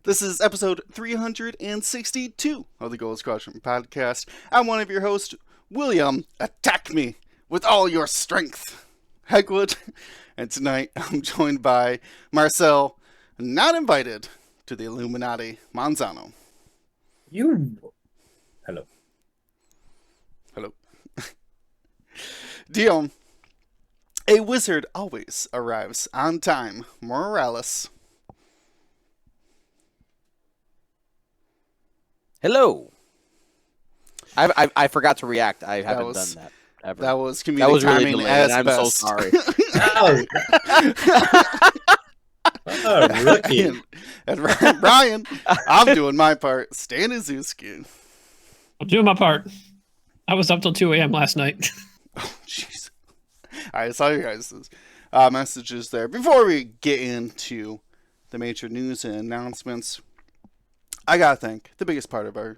This is episode 362 of the Gold Squadron podcast. I'm one of your hosts, William. Attack me with all your strength, Hegwood. And tonight I'm joined by Marcel, not invited to the Illuminati, Manzano. Hello. Hello. Dion, a wizard always arrives on time, Morales. Hello. I forgot to react. I haven't done that ever. That was comedic timing really as I'm best. so sorry. Rookie. And Brian, I'm doing my part. Stan Izuski. I'm doing my part. I was up till 2 a.m. last night. Oh, jeez. I saw you guys' messages there. Before we get into the major news and announcements, I gotta thank the biggest part of our,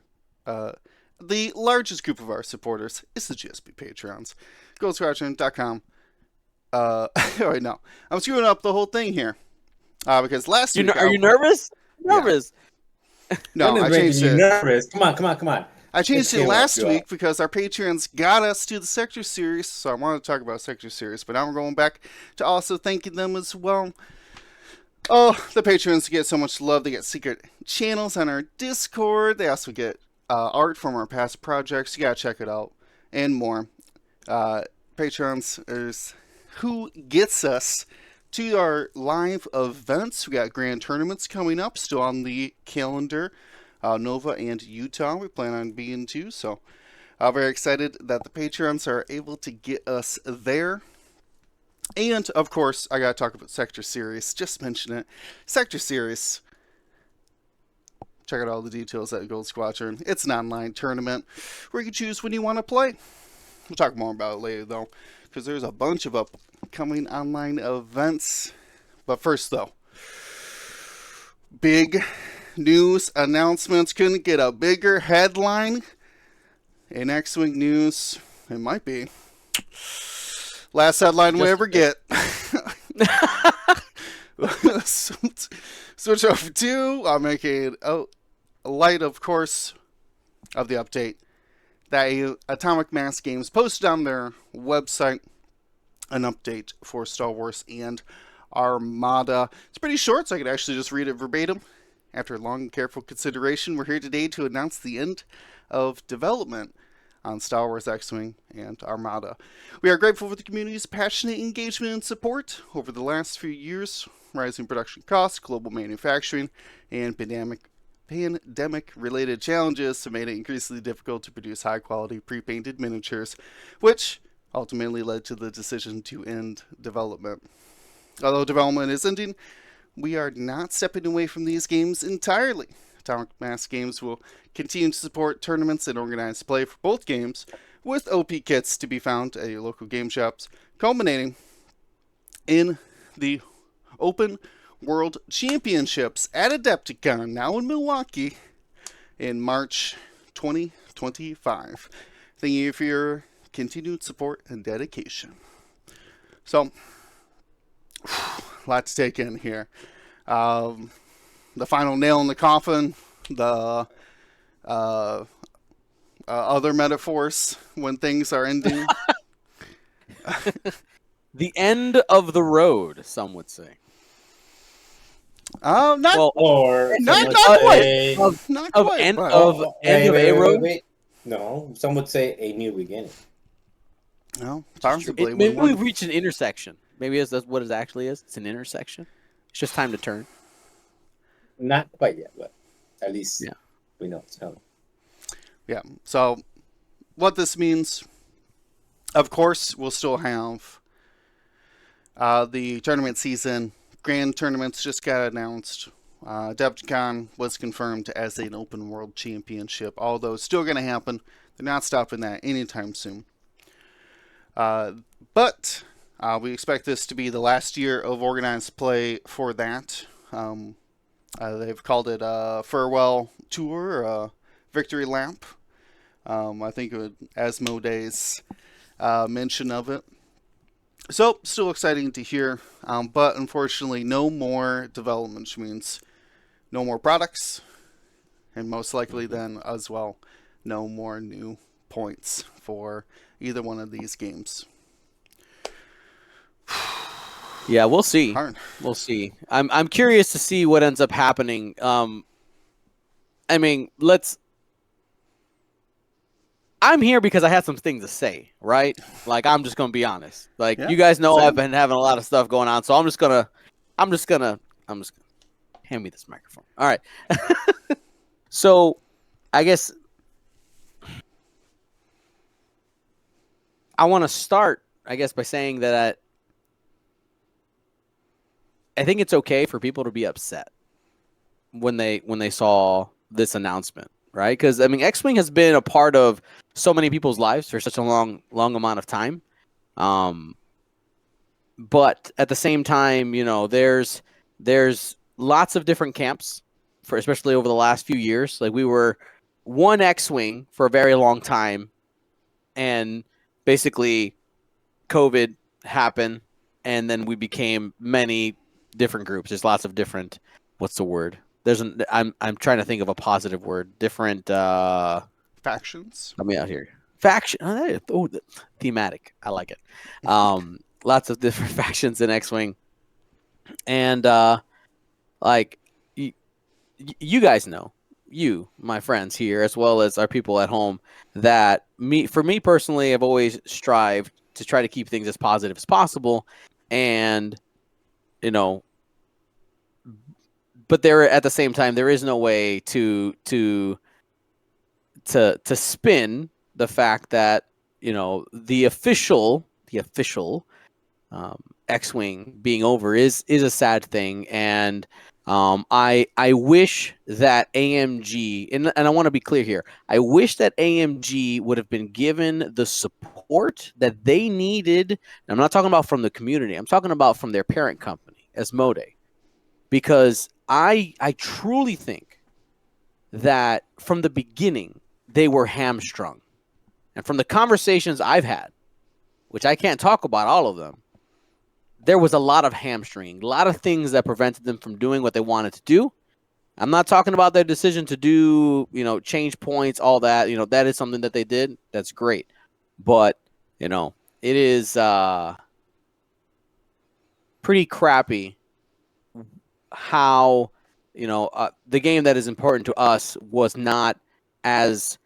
the largest group of our supporters is the GSP Patrons. GoldSquadron.com. Wait, no. I'm screwing up the whole thing here. Because last week... Are you nervous? Nervous. No, I changed it. Nervous. Come on. I changed it last week because our Patreons got us to the Sector Series, so I wanted to talk about Sector Series, but now we're going back to also thanking them as well. Oh, the patrons get so much love. They get secret channels on our Discord. They also get art from our past projects. You gotta check it out. And more. Patrons is who gets us to our live events. We got grand tournaments coming up, still on the calendar. Nova and Utah, we plan on being too. So, very excited that the patrons are able to get us there. And, of course, I gotta talk about Sector Series. Just mention it. Sector Series. Check out all the details at Gold Squadron. It's an online tournament where you can choose when you want to play. We'll talk more about it later, though, because there's a bunch of upcoming online events. But first, though, big news announcements. Couldn't get a bigger headline in Xwing news. It might be. Last headline we ever get. Switch over to, I'm making light, of course, of the update that Atomic Mass Games posted on their website an update for Star Wars and Armada. It's pretty short, so I could actually just read it verbatim. After long and careful consideration, we're here today to announce the end of development on Star Wars Xwing and Armada. We are grateful for the community's passionate engagement and support over the last few years. Rising production costs, global manufacturing, and pandemic-related challenges have made it increasingly difficult to produce high-quality pre-painted miniatures, which ultimately led to the decision to end development. Although development is ending, we are not stepping away from these games entirely. Atomic Mass Games will continue to support tournaments and organized play for both games, with OP kits to be found at your local game shops, culminating in the Open World Championships at Adepticon, now in Milwaukee, in March 2025. Thank you for your continued support and dedication. So, a lot to take in here. The final nail in the coffin, the other metaphors when things are ending. The end of the road, some would say. Not Or not quite. not Of quite. end but- of a road. Wait. No, some would say a new beginning. No, possibly. Maybe we've reached an intersection. Maybe that's what it actually is. It's an intersection. It's just time to turn. Not quite yet, but at least Yeah. we know it's coming. Yeah. So, what this means, of course, we'll still have the tournament season. Grand tournaments just got announced. Adepticon was confirmed as an open world championship. All those still going to happen. They're not stopping that anytime soon. But we expect this to be the last year of organized play for that. They've called it a farewell tour, a victory lap. I think Asmodee's mention of it. So, still exciting to hear, but unfortunately no more development, which means no more products, and most likely then as well, no more new points for either one of these games. Yeah, we'll see. Hard. We'll see. I'm curious to see what ends up happening. I mean, I'm here because I had some things to say, right? Like, I'm just gonna be honest. Like, Yeah, you guys know same. I've been having a lot of stuff going on, so I'm just gonna hand me this microphone. All right. So, I guess I want to start, by saying that I think it's okay for people to be upset when they saw this announcement, right? Because I mean, Xwing has been a part of so many people's lives for such a long amount of time. But at the same time, you know, there's lots of different camps for, especially over the last few years. Like, we were one Xwing for a very long time, and basically COVID happened, and then we became many different groups. There's lots of different, what's the word? I'm trying to think of a positive word. Different Factions. Let me out here. Faction. Thematic. I like it. Lots of different factions in Xwing, and like you guys know, you, my friends here, as well as our people at home, that for me personally, I've always strived to try to keep things as positive as possible, and you know, but at the same time, there is no way to spin the fact that, you know, the official Xwing being over is a sad thing, and I wish that AMG, and I want to be clear here, I wish that AMG would have been given the support that they needed. And I'm not talking about from the community, I'm talking about from their parent company, Asmodee, because I truly think that from the beginning they were hamstrung, and from the conversations I've had, which I can't talk about all of them, there was a lot of hamstringing, a lot of things that prevented them from doing what they wanted to do. I'm not talking about their decision to do, you know, change points, all that. You know, that is something that they did. That's great. But, you know, it is pretty crappy how, you know, the game that is important to us was not as,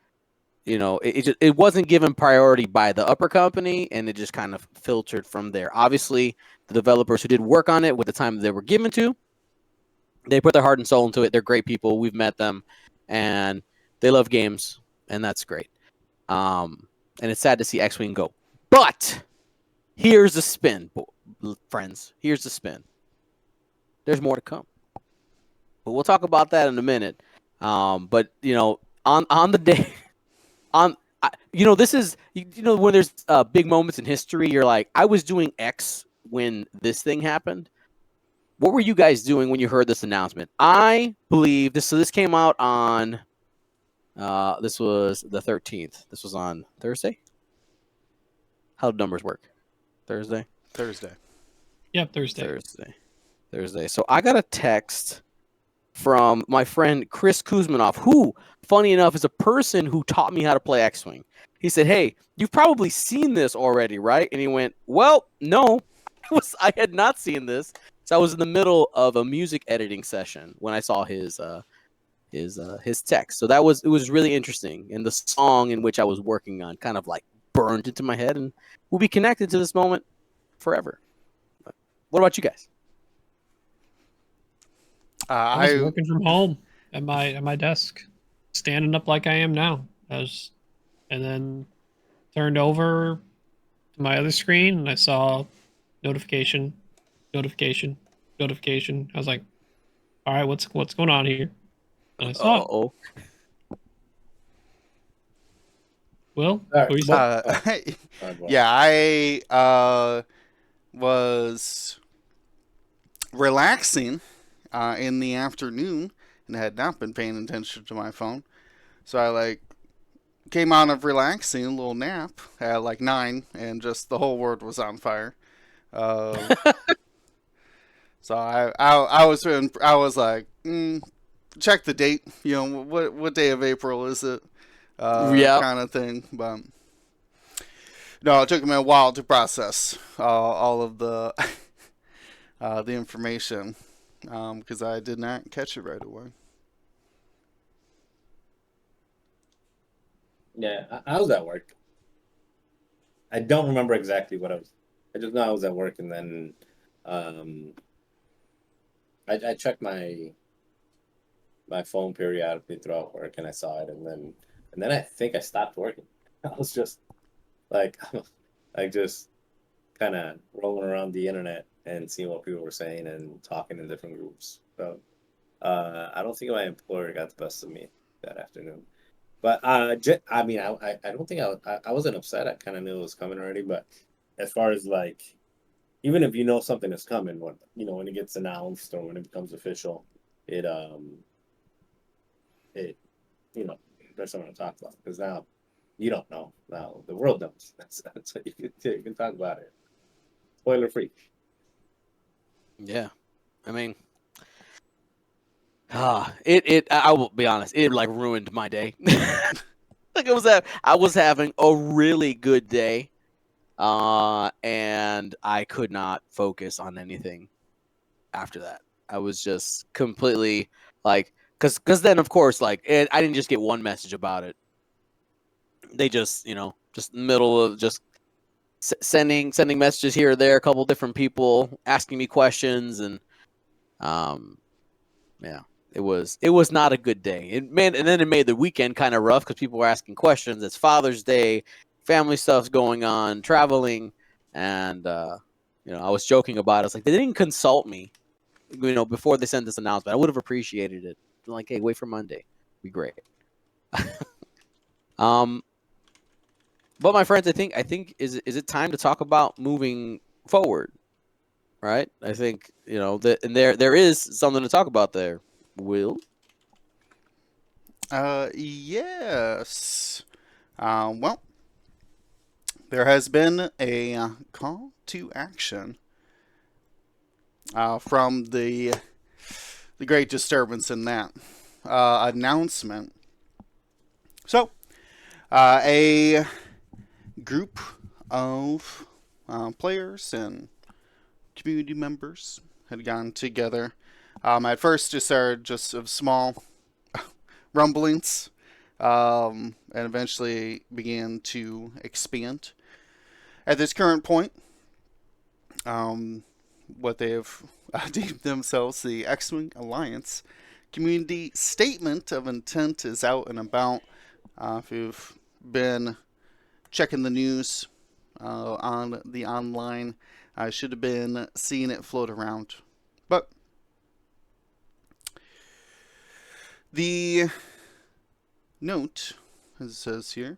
you know, it wasn't given priority by the upper company, and it just kind of filtered from there. Obviously, the developers who did work on it with the time that they were given to, they put their heart and soul into it. They're great people. We've met them, and they love games, and that's great. And it's sad to see Xwing go. But here's the spin, friends. Here's the spin. There's more to come. But we'll talk about that in a minute. But, you know, on the day... you know, this is, you know, when there's big moments in history, you're like, I was doing X when this thing happened. What were you guys doing when you heard this announcement? I believe this. So this came out on. This was the 13th. This was on Thursday. How do numbers work? Thursday. Yep, Thursday. So I got a text from my friend Chris Kuzmanoff, who, funny enough, is a person who taught me how to play Xwing. He said, "Hey, you've probably seen this already, right?" And he went, "Well, no, I had not seen this." So I was in the middle of a music editing session when I saw his text. So it was really interesting, and the song in which I was working on kind of like burned into my head, and we'll be connected to this moment forever. But what about you guys? I was working from home at my desk, standing up like I am now. And then turned over to my other screen, and I saw notification. I was like, "All right, what's going on here?" And I saw it. Will, what were you saying? Yeah, I was relaxing in the afternoon and had not been paying attention to my phone. So I came out of relaxing, a little nap at 9, and just the whole world was on fire. So I was like, check the date. You know, what day of April is it? Yeah. Kind of thing. But no, it took me a while to process all of the information because I did not catch it right away. Yeah, I was at work. I don't remember exactly what I was. I just know I was at work, and then I checked my phone periodically throughout work, and I saw it, and then I think I stopped working. I was just like, just kind of rolling around the internet and seeing what people were saying and talking in different groups. So I don't think my employer got the best of me that afternoon. But I mean, I don't think I wasn't upset. I kind of knew it was coming already. But as far as like, even if you know something is coming, when it gets announced or when it becomes official, it there's something to talk about, because now you don't know. Now the world knows. That's what you can talk about it. Spoiler free. Yeah. I mean, I will be honest, it like ruined my day. Like I was having a really good day, and I could not focus on anything after that. I was just completely like, because then of course, like, I didn't just get one message about it. They just, just middle of just sending messages here or there, a couple different people asking me questions, and yeah, it was not a good day. And then it made the weekend kind of rough because people were asking questions. It's Father's Day, family stuff's going on, traveling, and I was joking about it. I was like, they didn't consult me, before they sent this announcement. I would have appreciated it. Like, hey, wait for Monday, it'd be great. But my friends, I think is it time to talk about moving forward, right? I think that, and there is something to talk about there. Will? Yes. Well, there has been a call to action from the great disturbance in that announcement. So, a group of players and community members had gotten together. At first, it started just of small rumblings, and eventually began to expand. At this current point, what they have deemed themselves the Xwing Alliance community statement of intent is out and about. If you've been checking the news on the online, I should have been seeing it float around. But the note, as it says here,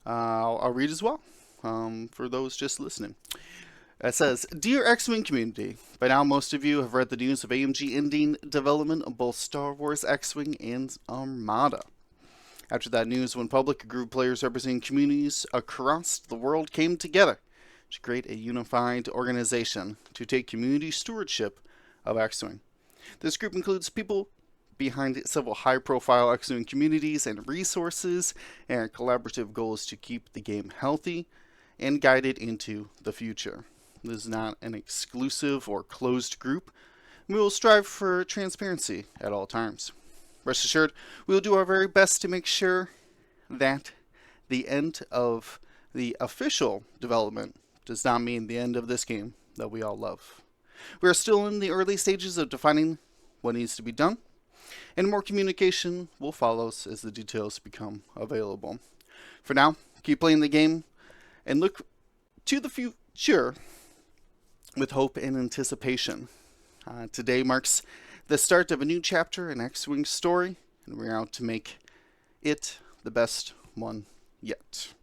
I'll read as well for those just listening. It says, Dear X-Wing community, by now most of you have read the news of AMG ending development of both Star Wars X-Wing and Armada. After that news went public, a group of players representing communities across the world came together to create a unified organization to take community stewardship of X-Wing. This group includes people behind several high-profile X-Wing communities and resources, and our collaborative goal is to keep the game healthy and guided into the future. This is not an exclusive or closed group. We will strive for transparency at all times. Rest assured, we will do our very best to make sure that the end of the official development does not mean the end of this game that we all love. We are still in the early stages of defining what needs to be done, and more communication will follow as the details become available. For now, keep playing the game and look to the future with hope and anticipation. Today marks the start of a new chapter in X-Wing's story, and we're out to make it the best one yet.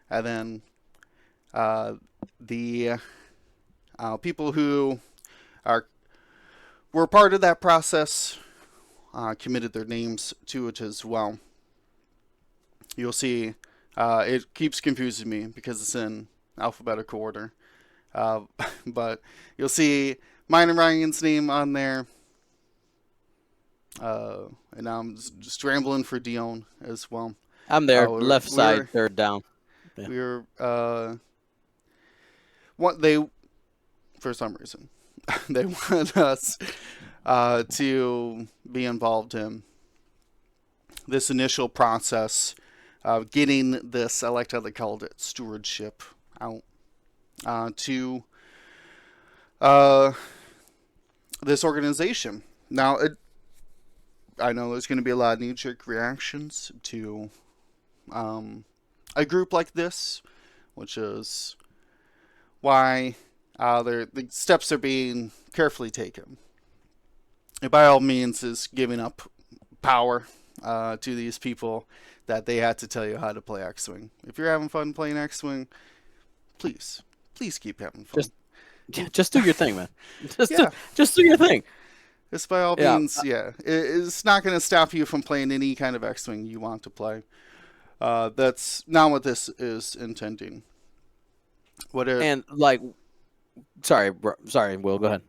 And then the people who were part of that process committed their names to it as well. You'll see it keeps confusing me because it's in alphabetical order. But you'll see mine and Ryan's name on there. And now I'm just scrambling for Dion as well. I'm there, we're- left side, we're- third down. Yeah. We were what they for some reason they want us to be involved in this initial process of getting this, I liked how they called it, stewardship out to this organization. Now, I know there's going to be a lot of knee-jerk reactions to a group like this, which is why the steps are being carefully taken. It by all means is giving up power to these people that they had to tell you how to play Xwing. If you're having fun playing Xwing, please keep having fun. Just do your thing, man. Yeah. Just do your thing. This by all means, it's not going to stop you from playing any kind of Xwing you want to play. That's not what this is intending. Sorry, Will, go ahead.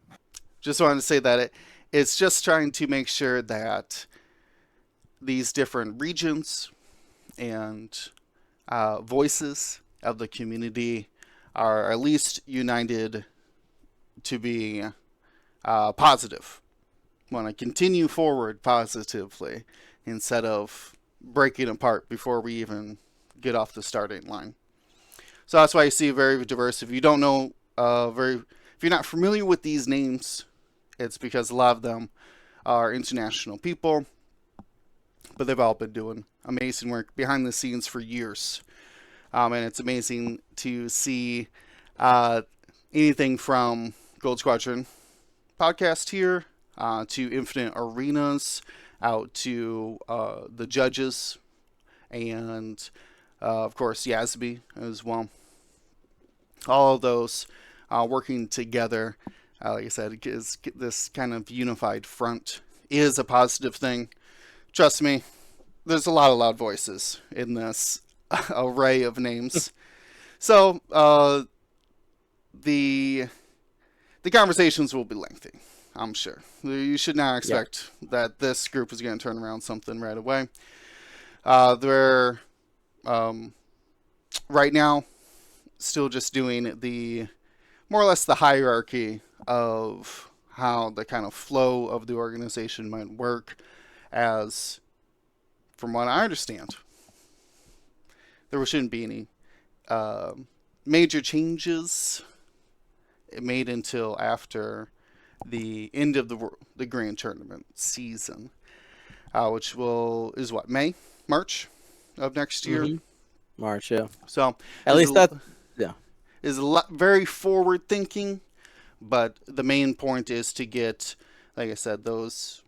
Just wanted to say that it's just trying to make sure that these different regions and voices of the community are at least united to be positive. Want to continue forward positively instead of breaking apart before we even get off the starting line. So that's why you see very diverse. If you don't know, if you're not familiar with these names, it's because a lot of them are international people, but they've all been doing amazing work behind the scenes for years. And it's amazing to see anything from Gold Squadron podcast here to Infinite Arenas, out to the judges, and of course Yasby as well. All of those working together, like I said, is this kind of unified front is a positive thing. Trust me, there's a lot of loud voices in this array of names. So the conversations will be lengthy, I'm sure. You should not expect that this group is going to turn around something right away. They're right now still just doing the more or less the hierarchy of how the kind of flow of the organization might work, as from what I understand, there shouldn't be any major changes made until after the end of the grand tournament season, which is what, March of next year. Mm-hmm. March, yeah. So at least that, yeah, is a lot very forward thinking, but the main point is to get, like I said, those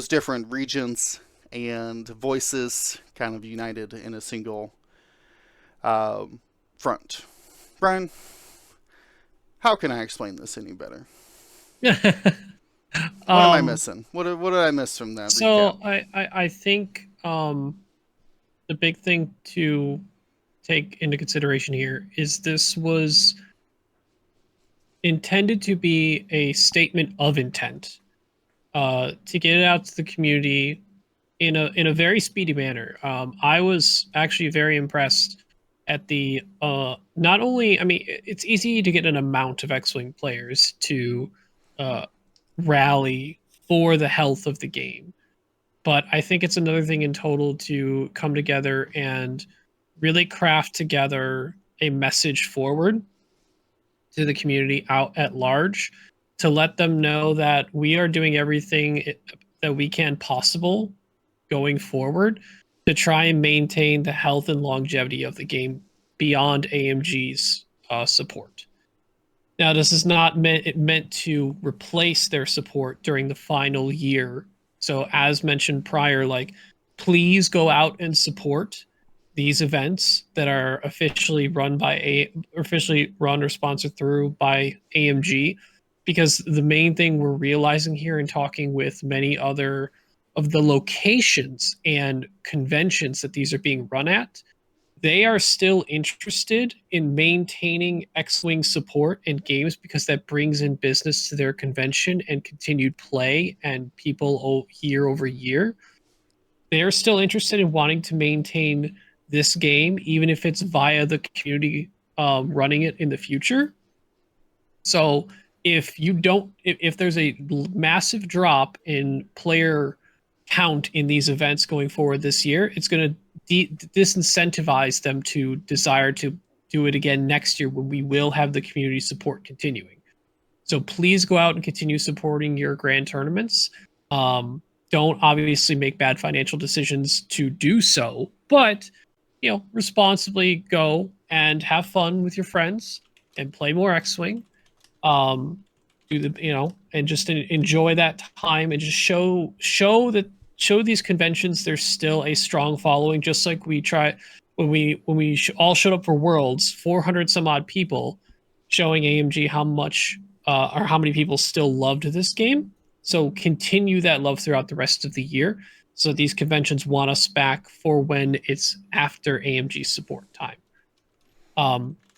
different regions and voices kind of united in a single front. Brian, how can I explain this any better? What am I missing? What did I miss from that? So recap? I think the big thing to take into consideration here is this was intended to be a statement of intent to get it out to the community in a very speedy manner. I was actually very impressed at the not only, I mean, it's easy to get an amount of Xwing players to rally for the health of the game, but I think it's another thing in total to come together and really craft together a message forward to the community out at large to let them know that we are doing everything that we can possible going forward to try and maintain the health and longevity of the game beyond AMG's support. Now, this is not meant to replace their support during the final year. So as mentioned prior, like, please go out and support these events that are officially run or sponsored through by AMG, because the main thing we're realizing here and talking with many other of the locations and conventions that these are being run at, they are still interested in maintaining Xwing support in games because that brings in business to their convention and continued play and people year over year. They're still interested in wanting to maintain this game, even if it's via the community running it in the future. So if you don't, if there's a massive drop in player count in these events going forward this year, it's going to disincentivize them to desire to do it again next year when we will have the community support continuing. So please go out and continue supporting your grand tournaments. Don't obviously make bad financial decisions to do so, but responsibly go and have fun with your friends and play more X-Wing. Do the and just enjoy that time and just show these conventions there's still a strong following, just like we try when we all showed up for Worlds, 400 some odd people, showing AMG how much or how many people still loved this game. So continue that love throughout the rest of the year, so these conventions want us back for when it's after AMG support time.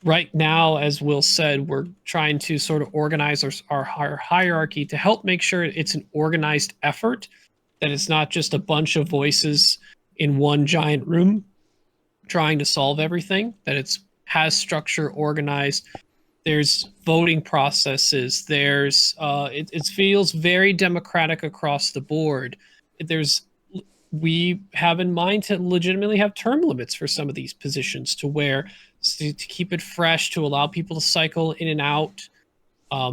Right now, as Will said, we're trying to sort of organize our hierarchy to help make sure it's an organized effort, that it's not just a bunch of voices in one giant room trying to solve everything, that it's has structure, organized. There's voting processes. There's it feels very democratic across the board. We have in mind to legitimately have term limits for some of these positions to keep it fresh, to allow people to cycle in and out.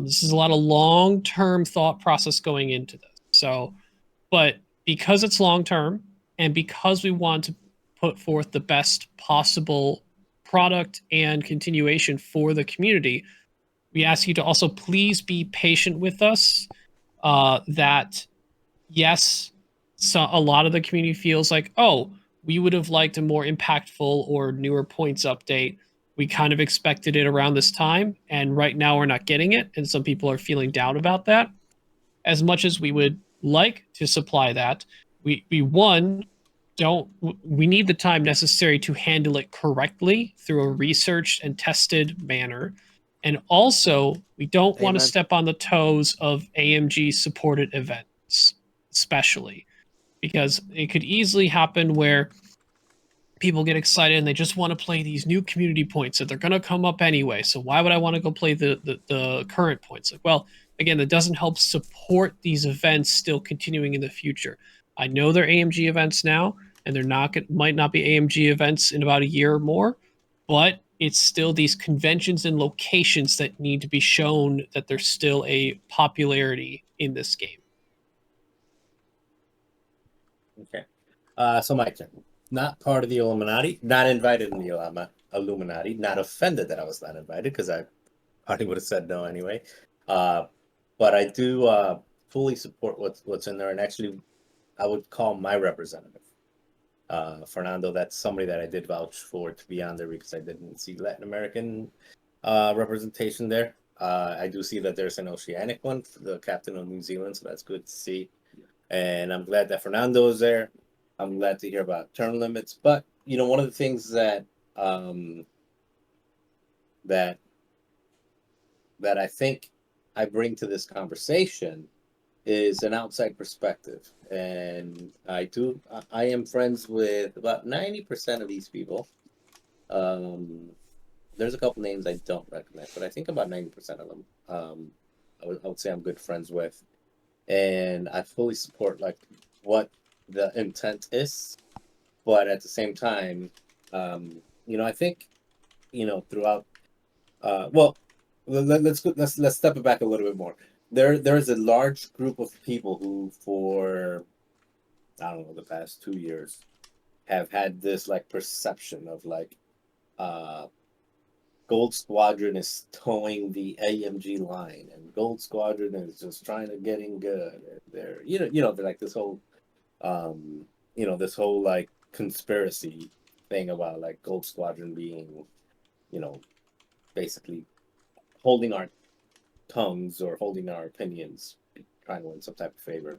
This is a lot of long-term thought process going into this. So, but because it's long-term and because we want to put forth the best possible product and continuation for the community, we ask you to also please be patient with us. That yes, so a lot of the community feels like, oh, we would have liked a more impactful or newer points update. We kind of expected it around this time, and right now we're not getting it, and some people are feeling down about that. As much as we would like to supply that, we need the time necessary to handle it correctly through a researched and tested manner. And also, we don't want to step on the toes of AMG supported events, especially because it could easily happen where people get excited and they just want to play these new community points that they're going to come up anyway. So why would I want to go play the current points? Like, well, again, that doesn't help support these events still continuing in the future. I know they're AMG events now, and they're might not be AMG events in about a year or more, but it's still these conventions and locations that need to be shown that there's still a popularity in this game. Okay. So my turn. Not part of the Illuminati, not invited in the Illuminati, not offended that I was not invited, because I probably would have said no anyway. But I do fully support what's in there, and actually I would call my representative. Fernando, that's somebody that I did vouch for to be on there because I didn't see Latin American representation there. I do see that there's an Oceanic one for the captain of New Zealand, so that's good to see. And I'm glad that Fernando is there. I'm glad to hear about term limits. But, one of the things that that I think I bring to this conversation is an outside perspective. And I am friends with about 90% of these people. There's a couple names I don't recognize, but I think about 90% of them I would say I'm good friends with. And I fully support what the intent is, but at the same time, I think, throughout. Let's step it back a little bit more. There's a large group of people who, for I don't know, the past 2 years, have had this perception of Gold Squadron is towing the AMG line, and Gold Squadron is just trying to get in good. They're they're like this whole conspiracy thing about Gold Squadron being, basically holding our tongues or holding our opinions, trying to win some type of favor.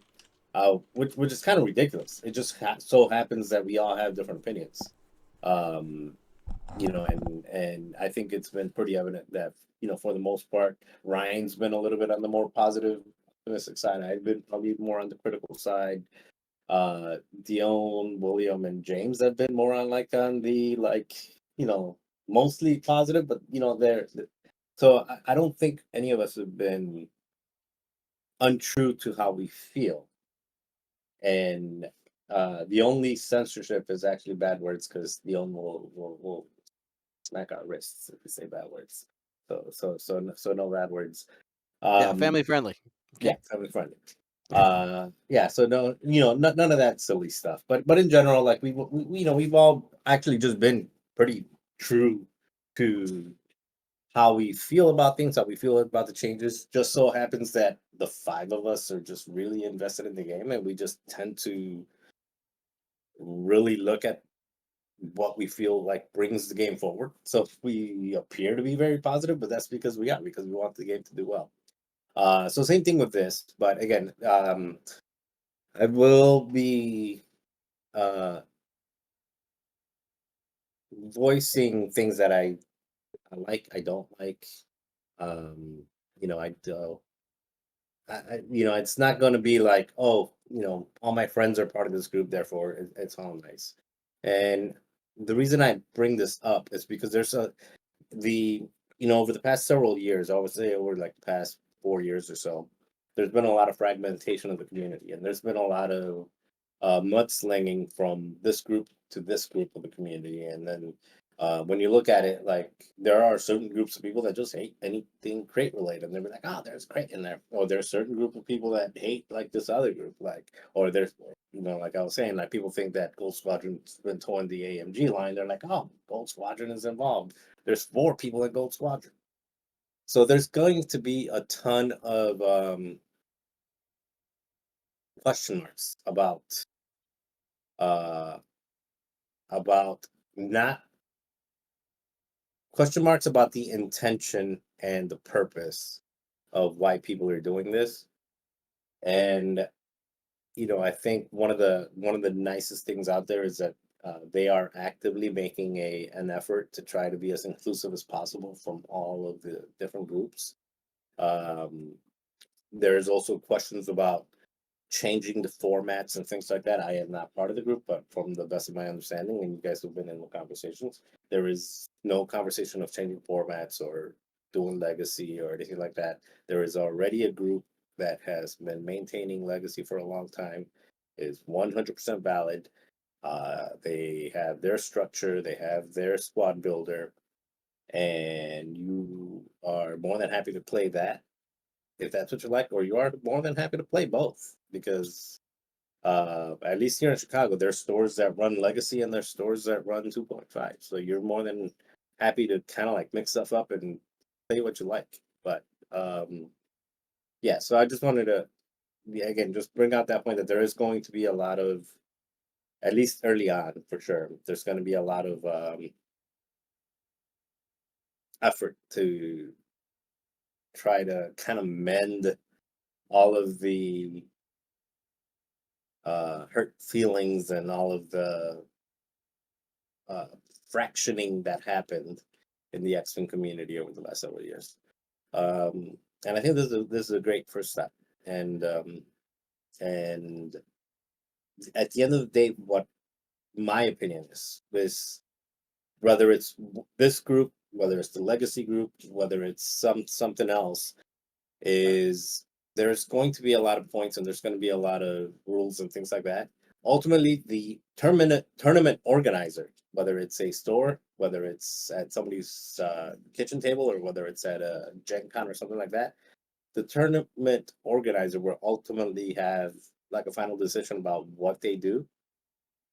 Which is kind of ridiculous. It just so happens that we all have different opinions. and I think it's been pretty evident that for the most part, Ryan's been a little bit on the more positive, optimistic side. I've been probably more on the critical side. Dion, William, and James have been more on the mostly positive, but they're so I don't think any of us have been untrue to how we feel. And the only censorship is actually bad words because Dion will smack our wrists if we say bad words. So no bad words. Yeah, family friendly. Yeah, family friendly. Yeah, so no, none of that silly stuff. But in general, like we've all actually just been pretty true to how we feel about things, how we feel about the changes. Just so happens that the five of us are just really invested in the game, and we just tend to really look at what we feel like brings the game forward. So we appear to be very positive, but that's because we want the game to do well. So same thing with this, but again, I will be voicing things that I like, I don't like. Um, I do. It's not going to be like, oh, all my friends are part of this group, therefore it's all nice. And the reason I bring this up is because the over the past several years, I would say over like the past 4 years or so, there's been a lot of fragmentation of the community, and there's been a lot of mudslinging from this group to this group of the community. And then when you look at it, like there are certain groups of people that just hate anything crate related, and they're like, oh, there's crate in there. Or there's a certain group of people that hate like this other group, or there's like I was saying, like people think that Gold Squadron's been towing the AMG line. They're like, oh, Gold Squadron is involved. There's 4 people in Gold Squadron. So there's going to be a ton of question marks uh, about not question marks about the intention and the purpose of why people are doing this. And I think one of the nicest things out there is that they are actively making an effort to try to be as inclusive as possible from all of the different groups. Um, there's also questions about changing the formats and things like that. I am not part of the group, but from the best of my understanding, and you guys have been in the conversations, there is no conversation of changing formats or doing legacy or anything like that. There is already a group that has been maintaining legacy for a long time, is 100% valid. They have their structure, they have their squad builder, and you are more than happy to play that if that's what you like, or you are more than happy to play both because at least here in Chicago, there's stores that run Legacy and there's stores that run 2.5. So you're more than happy to kind of like mix stuff up and play what you like. But yeah, so I just wanted to again just bring out that point that there is going to be a lot of, at least early on for sure, there's going to be a lot of effort to try to kind of mend all of the hurt feelings and all of the uh, fractioning that happened in the Xwing community over the last several years. And I think this is a great first step. And at the end of the day, what my opinion is whether it's this group, whether it's the legacy group, whether it's something else, is there's going to be a lot of points and there's going to be a lot of rules and things like that. Ultimately, the tournament organizer, whether it's a store, whether it's at somebody's kitchen table, or whether it's at a Gen Con or something like that, the tournament organizer will ultimately have like a final decision about what they do.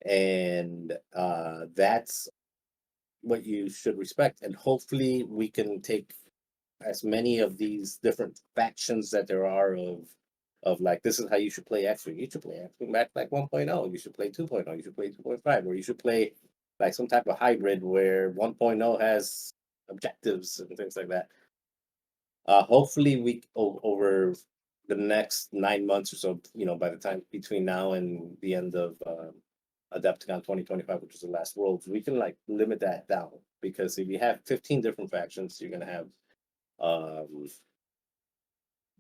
And that's what you should respect. And hopefully we can take as many of these different factions that there are of like, this is how you should play Xwing. You should play Xwing back like 1.0. You should play 2.0. You should play 2.5, or you should play like some type of hybrid where 1.0 has objectives and things like that. Hopefully we over the next 9 months or so, by the time between now and the end of Adepticon 2025, which is the last Worlds, we can like limit that down, because if you have 15 different factions, you're gonna have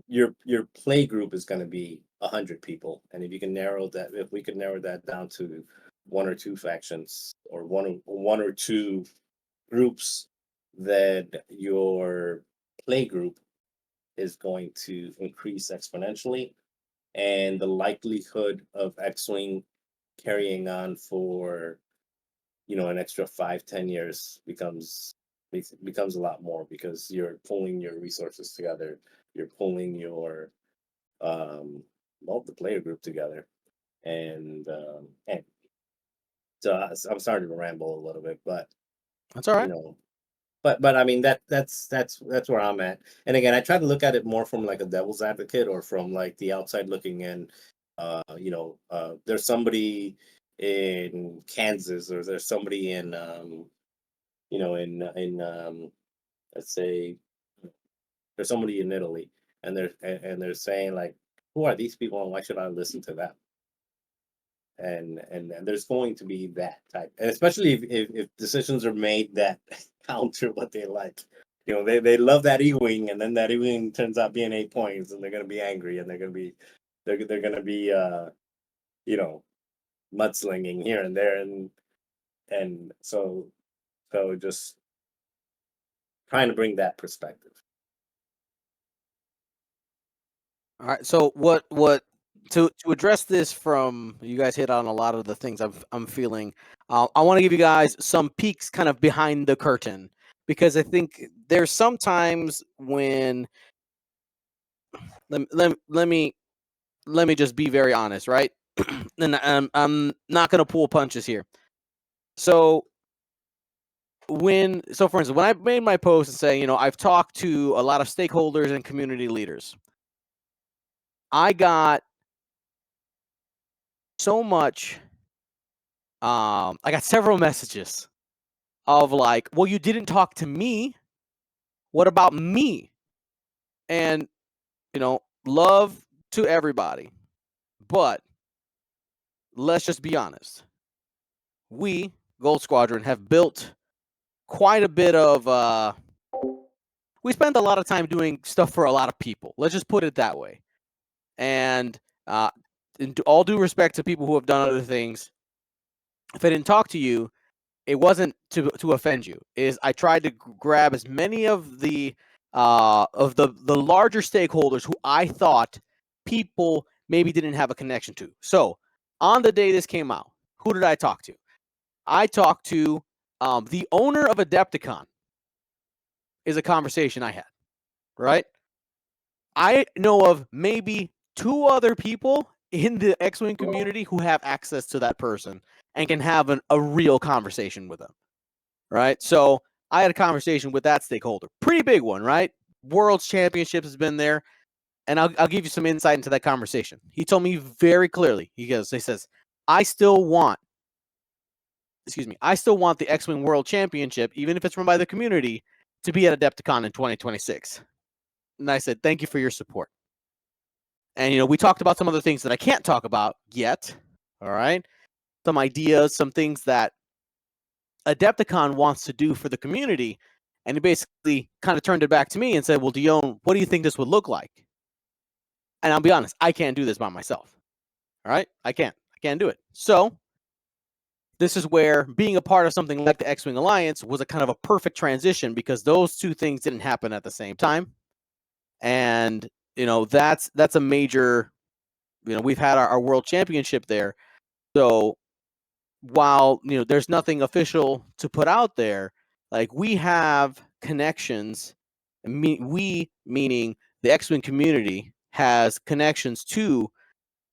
your play group is gonna be 100 people, and if we could narrow that down to one or two factions, or one or two groups, that your play group is going to increase exponentially, and the likelihood of Xwing carrying on for an extra 5-10 years becomes a lot more, because you're pulling your resources together, you're pulling your the player group together, and so I'm starting to ramble a little bit, but That's all you right. know but I mean, that's where I'm at. And again, I try to look at it more from like a devil's advocate, or from like the outside looking in. There's somebody in Kansas, or there's somebody in let's say there's somebody in Italy, and they're saying like, who are these people, and why should I listen to them? And there's going to be that type, and especially if decisions are made that counter what they like. They love that Xwing, and then that Xwing turns out being 8 points, and they're gonna be angry, and they're gonna be mudslinging here and there, and so just trying to bring that perspective. All right. So what to address this, from you guys hit on a lot of the things I'm feeling. I want to give you guys some peeks kind of behind the curtain, because I think there's sometimes when let me just be very honest, right? And I'm not gonna pull punches here. So for instance, when I made my post and saying, I've talked to a lot of stakeholders and community leaders, I got so much. I got several messages of like, well, you didn't talk to me. What about me? And, love to everybody. But let's just be honest. We, Gold Squadron, have built quite a bit of. We spent a lot of time doing stuff for a lot of people. Let's just put it that way. And in all due respect to people who have done other things, if I didn't talk to you, it wasn't to offend you. I tried to grab as many of the larger stakeholders who I thought people maybe didn't have a connection to. So on the day this came out, who did I talk to? I talked to the owner of Adepticon. Is a conversation I had, right? I know of maybe 2 other people in the Xwing community who have access to that person and can have a real conversation with them, right? So I had a conversation with that stakeholder. Pretty big one, right? World's Championships has been there. And I'll give you some insight into that conversation. He told me very clearly, he says, I still want the Xwing World Championship, even if it's run by the community, to be at Adepticon in 2026. And I said, thank you for your support. And, we talked about some other things that I can't talk about yet. All right. Some ideas, some things that Adepticon wants to do for the community. And he basically kind of turned it back to me and said, well, Dion, what do you think this would look like? And I'll be honest, I can't do this by myself. All right. I can't do it. So this is where being a part of something like the Xwing Alliance was a kind of a perfect transition, because those two things didn't happen at the same time. And, that's a major, we've had our world championship there. So while, there's nothing official to put out there, like, we have connections, we, meaning the Xwing community, has connections to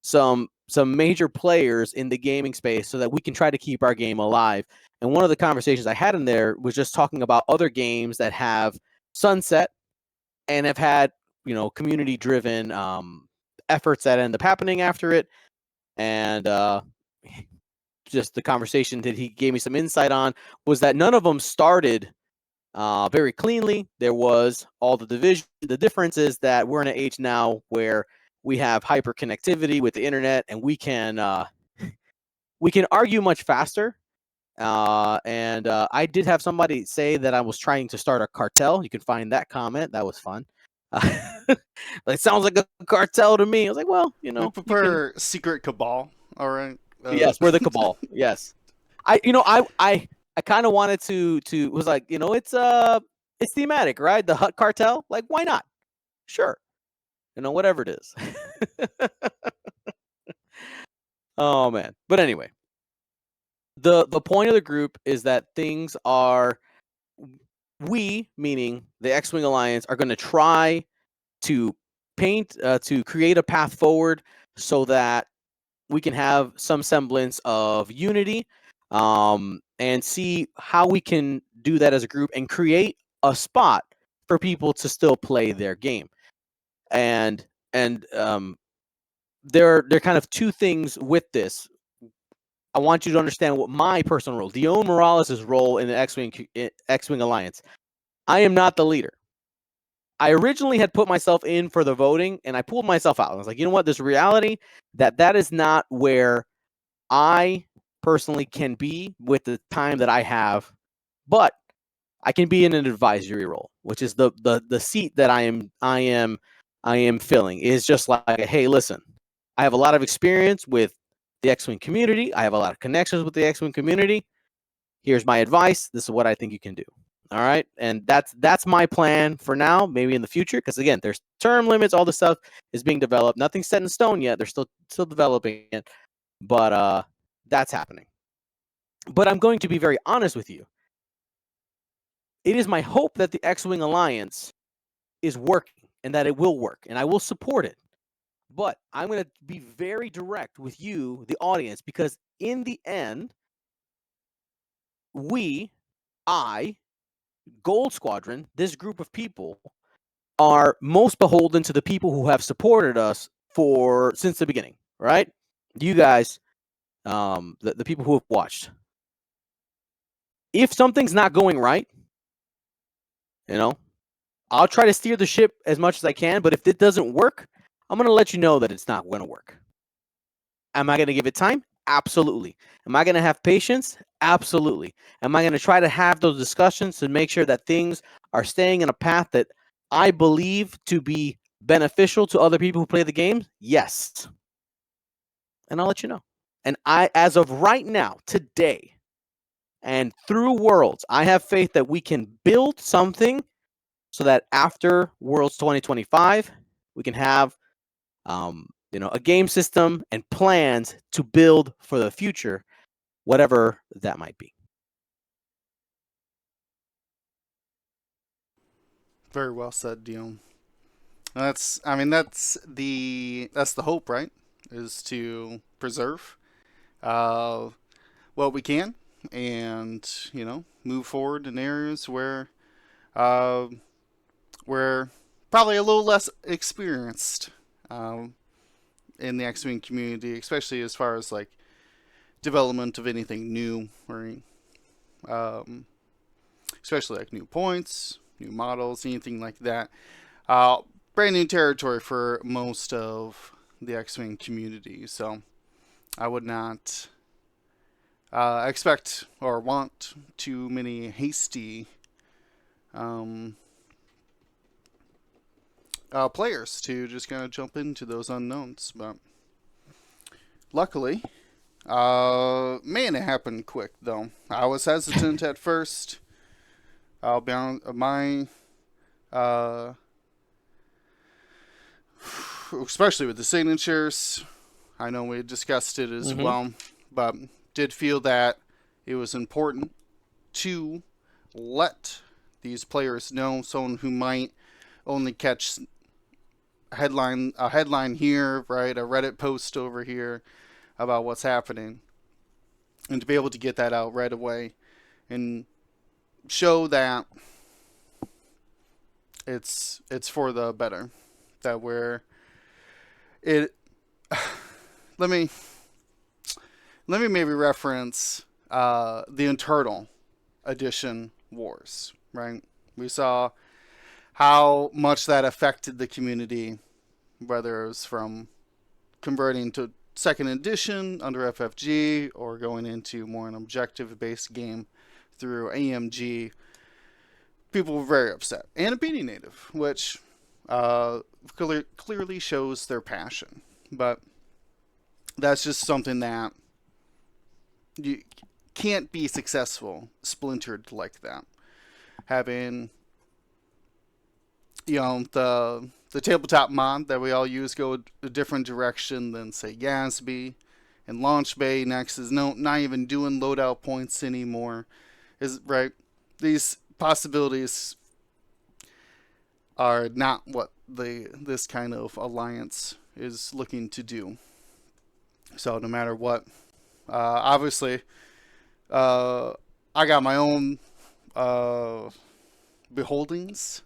some major players in the gaming space, so that we can try to keep our game alive. And one of the conversations I had in there was just talking about other games that have sunset and have had, community driven efforts that end up happening after it. And just the conversation that he gave me some insight on was that none of them started very cleanly. There was all the division. The difference is that we're in an age now where we have hyper connectivity with the internet, and we can we can argue much faster. And I did have somebody say that I was trying to start a cartel. You can find that comment. That was fun. It sounds like a cartel to me. I was like, well, you We know, prefer secret cabal. All right. yes, we're the cabal. Yes, I kind of wanted to was like, you know, it's thematic, right? The Hut Cartel. Like, why not? Sure, you know, whatever it is. Oh man, but anyway, the point of the group is that things are, we, meaning the Xwing Alliance, are going to try to to create a path forward so that we can have some semblance of unity, and see how we can do that as a group and create a spot for people to still play their game. And there are kind of two things with this. I want you to understand what my personal role, Dion Morales' role in the X-Wing Alliance. I am not the leader. I originally had put myself in for the voting, and I pulled myself out. I was like, you know what? There's a reality that is not where I personally can be with the time that I have, but I can be in an advisory role, which is the seat that I am filling. Is just like, hey, listen, I have a lot of experience with the X-Wing community. I have a lot of connections with the X-Wing community. Here's my advice. This is what I think you can do. All right, and that's my plan for now. Maybe in the future, because again, there's term limits. All this stuff is being developed. Nothing's set in stone yet. They're still developing it, but that's happening. But I'm going to be very honest with you. It is my hope that the X-Wing Alliance is working and that it will work, and I will support it. But I'm going to be very direct with you, the audience, because in the end, Gold Squadron, this group of people, are most beholden to the people who have supported us since the beginning, right? You guys, the people who have watched. If something's not going right, you know, I'll try to steer the ship as much as I can, but if it doesn't work, I'm going to let you know that it's not going to work. Am I going to give it time? Absolutely. Am I going to have patience? Absolutely. Am I going to try to have those discussions to make sure that things are staying in a path that I believe to be beneficial to other people who play the game? Yes. And I'll let you know. And as of right now, today, and through Worlds, I have faith that we can build something so that after Worlds 2025, we can have a game system and plans to build for the future, whatever that might be. Very well said, Dion. That's the hope, right? Is to preserve what we can, and move forward in areas where we're probably a little less experienced in the X-Wing community, especially as far as like development of anything new, or especially like new points, new models, anything like that. Brand new territory for most of the X-Wing community, so I would not expect or want too many hasty players to just kind of jump into those unknowns. But luckily, man, it happened quick though. I was hesitant at first. I'll be on especially with the signatures. I know we discussed it as well, but did feel that it was important to let these players know, someone who might only catch a headline here, right, a Reddit post over here about what's happening, and to be able to get that out right away and show that it's for the better, that let me maybe reference the internal edition wars, right? We saw how much that affected the community, whether it was from converting to second edition under FFG or going into more an objective-based game through AMG, people were very upset. And a beating native, which clearly shows their passion. But that's just something that you can't be successful splintered like that. Having, the tabletop mod that we all use go a different direction than, say, Gatsby and Launch Bay next is not even doing loadout points anymore. Is right. These possibilities are not what this kind of alliance is looking to do. So no matter what, obviously, I got my own beholdings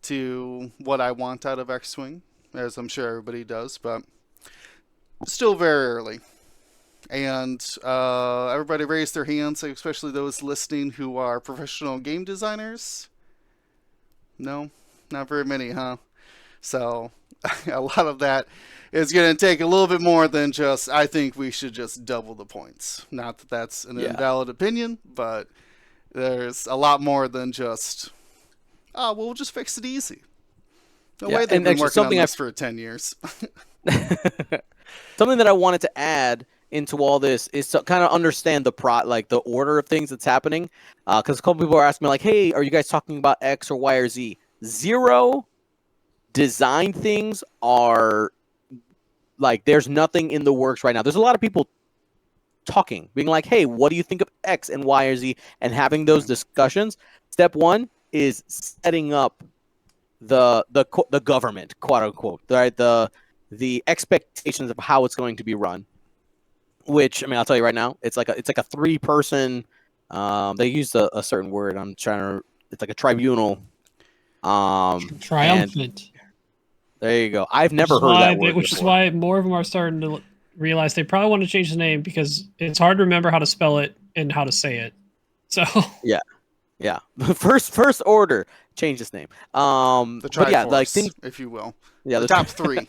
to what I want out of Xwing, as I'm sure everybody does, but still very early. And everybody raised their hands, especially those listening who are professional game designers. No, not very many, huh? So a lot of that is going to take a little bit more than just, I think we should just double the points. Not that that's an invalid opinion, but there's a lot more than just, we'll just fix it easy. No way they've been working on this for 10 years. Something that I wanted to add into all this is to kind of understand the order of things that's happening. Because a couple people are asking me like, hey, are you guys talking about X or Y or Z? 0 design things are like, there's nothing in the works right now. There's a lot of people talking, being like, hey, what do you think of X and Y or Z? And having those discussions. Step 1 is setting up the government, quote unquote, right? The expectations of how it's going to be run. Which, I mean, I'll tell you right now, it's like a 3-person. They used a certain word. It's like a tribunal. Triumphant. There you go. I've never heard that word Which before. is why more of them are starting to realize they probably want to change the name because it's hard to remember how to spell it and how to say it. So yeah. First order, change this name. The Triforce, if you will. Yeah, the top 3.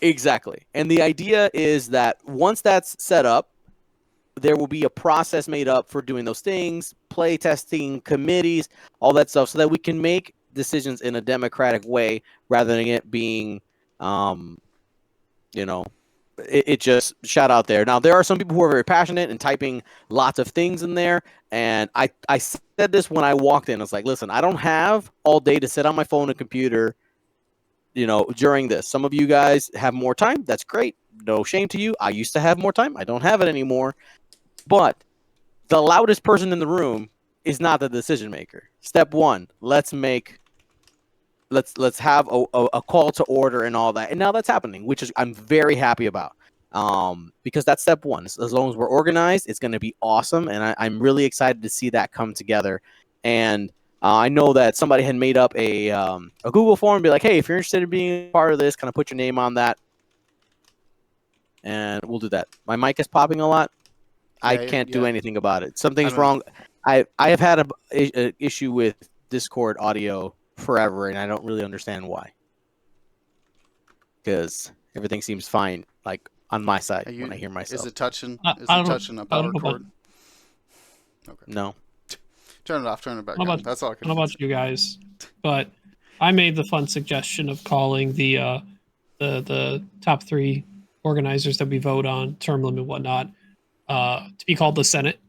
Exactly. And the idea is that once that's set up, there will be a process made up for doing those things, play testing, committees, all that stuff, so that we can make decisions in a democratic way rather than it being, it just shot out there. Now, there are some people who are very passionate and typing lots of things in there. And I said this when I walked in. I was like, listen, I don't have all day to sit on my phone and computer during this. Some of you guys have more time. That's great. No shame to you. I used to have more time. I don't have it anymore. But the loudest person in the room is not the decision maker. Step 1, let's have a call to order and all that. And now that's happening, which is I'm very happy about. Because that's step 1. As long as we're organized, it's going to be awesome. And I'm really excited to see that come together. And I know that somebody had made up a Google form and be like, hey, if you're interested in being part of this, kind of put your name on that. And we'll do that. My mic is popping a lot. I can't do anything about it. Something's wrong. I have had an issue with Discord audio forever, and I don't really understand why. Because everything seems fine, like on my side when I hear myself. Is it touching? Is it touching a power cord? Okay. No. Turn it off. Turn it back on. That's all I can do. I don't know about you guys, but I made the fun suggestion of calling the top 3 organizers that we vote on, term limit and whatnot, to be called the Senate.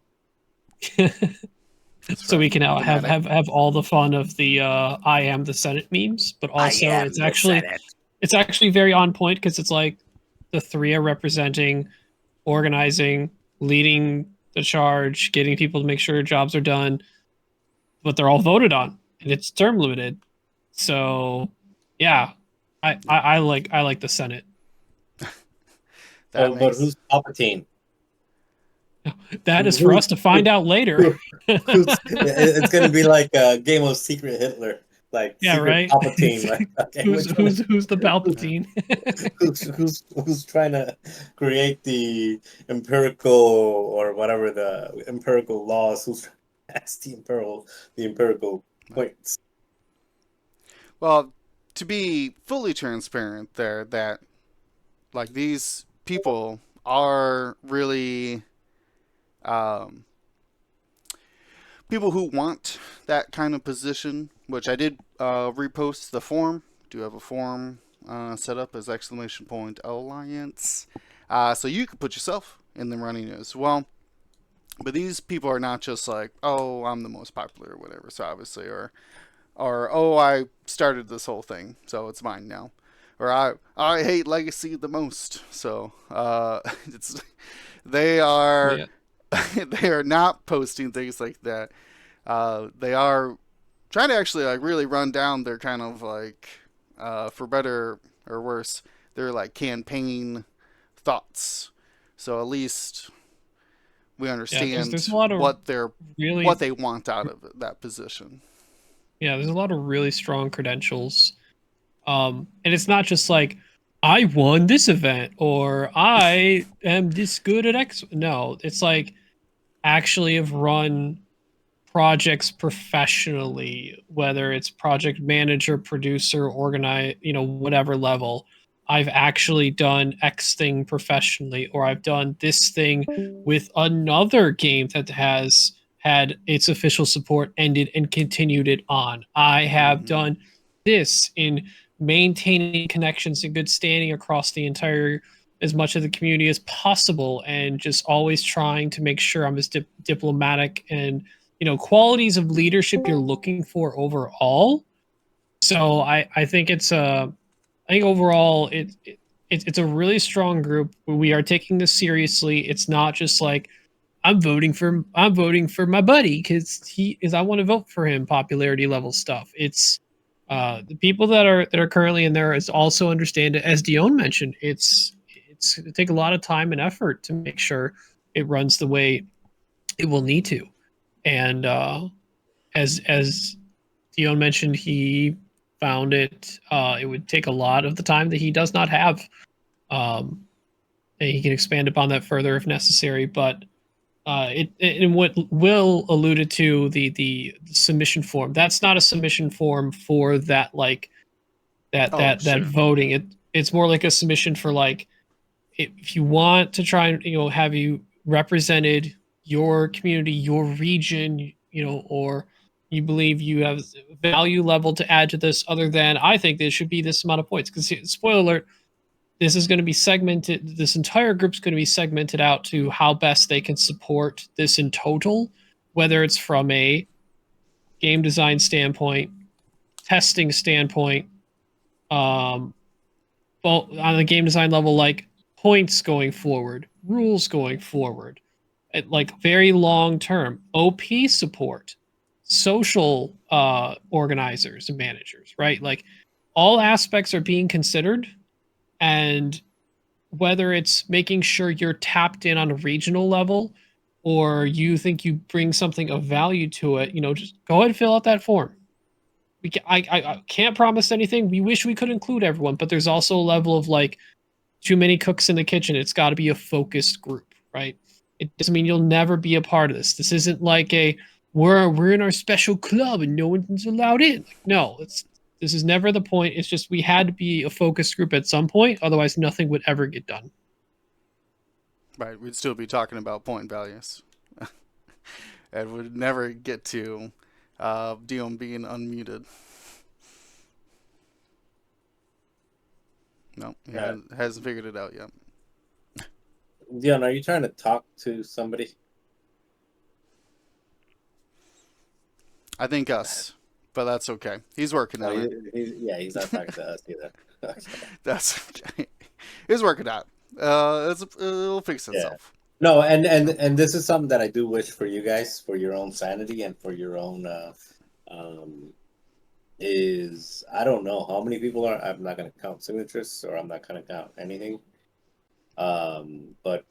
So we can have all the fun of the I am the Senate memes, but also it's actually very on point because it's like the 3 are representing, organizing, leading the charge, getting people to make sure jobs are done, but they're all voted on and it's term limited. So yeah, I like the Senate. But who's Palpatine? That is for us to find out later. It's going to be like a game of Secret Hitler, like Secret right. Palpatine. Like, okay, who's the Palpatine? who's trying to create the empirical or whatever the empirical laws? Who's that's the empirical points? Well, to be fully transparent, there that like these people are really people who want that kind of position, which I did repost the form. Do have a form set up as !Alliance. So you can put yourself in the running as well. But these people are not just like, oh, I'm the most popular or whatever. So obviously, or oh, I started this whole thing, so it's mine now. Or I hate Legacy the most. So it's they are Yeah. they are not posting things like that. They are trying to actually like really run down their kind of like for better or worse, their like campaign thoughts. So at least we Yeah, understand there's a lot of what really they want out of that position. yeah, there's a lot of really strong credentials. And it's not just like I won this event or I am this good at X. No, it's like actually have run projects professionally, whether it's project manager, producer, organize, whatever level. I've actually done X thing professionally, or I've done this thing with another game that has had its official support ended and continued it on. I have Mm-hmm. done this in maintaining connections and good standing across the entire as much of the community as possible, and just always trying to make sure I'm as diplomatic and qualities of leadership you're looking for overall. So I think I think overall it's a really strong group. We are taking this seriously. It's not just like I'm voting for my buddy because I want to vote for him popularity level stuff. It's the people that are currently in there is also understand it, as Dion mentioned. It's going to take a lot of time and effort to make sure it runs the way it will need to. And as Dion mentioned, he found it would take a lot of the time that he does not have. And he can expand upon that further if necessary. But and what Will alluded to, the submission form, that's not a submission form for that, like Oh, that sure. voting. It's more like a submission for like if you want to try and have you represented your community, your region, or you believe you have value level to add to this other than I think there should be this amount of points. Because spoiler alert, this is going to be segmented. This entire group's going to be segmented out to how best they can support this in total, whether it's from a game design standpoint, testing standpoint, both on the game design level, like points going forward, rules going forward, at like very long term, OP support, social organizers and managers, right? Like all aspects are being considered, and whether it's making sure you're tapped in on a regional level or you think you bring something of value to it, just go ahead and fill out that form. I can't promise anything. We wish we could include everyone, but there's also a level of like too many cooks in the kitchen. It's got to be a focused group, right? It doesn't mean you'll never be a part of this. This isn't like a we're in our special club and no one's allowed in. Like, no, this is never the point. It's just we had to be a focused group at some point, otherwise nothing would ever get done. Right, we'd still be talking about point values. And would never get to Dion being unmuted. No, he hasn't figured it out yet. Dion, are you trying to talk to somebody? I think us, but that's okay. He's working on it. He's not talking to us either. Okay. That's okay. He's working out. It'll fix itself. No, and this is something that I do wish for you guys, for your own sanity and for your own is I don't know how many people are. I'm not going to count signatures, or I'm not going to count anything. But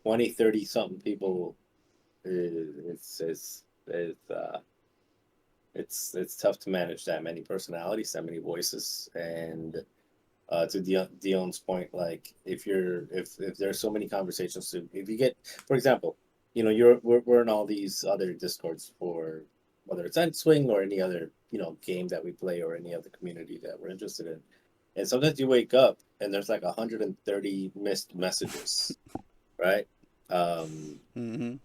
20, 30 something people, it's tough to manage that many personalities, that many voices, and to Dion's point, like if there's so many conversations, if you get, for example, we're in all these other discords for whether it's Xwing or any other game that we play or any other community that we're interested in. And sometimes you wake up and there's like 130 missed messages, right? Mm-hmm.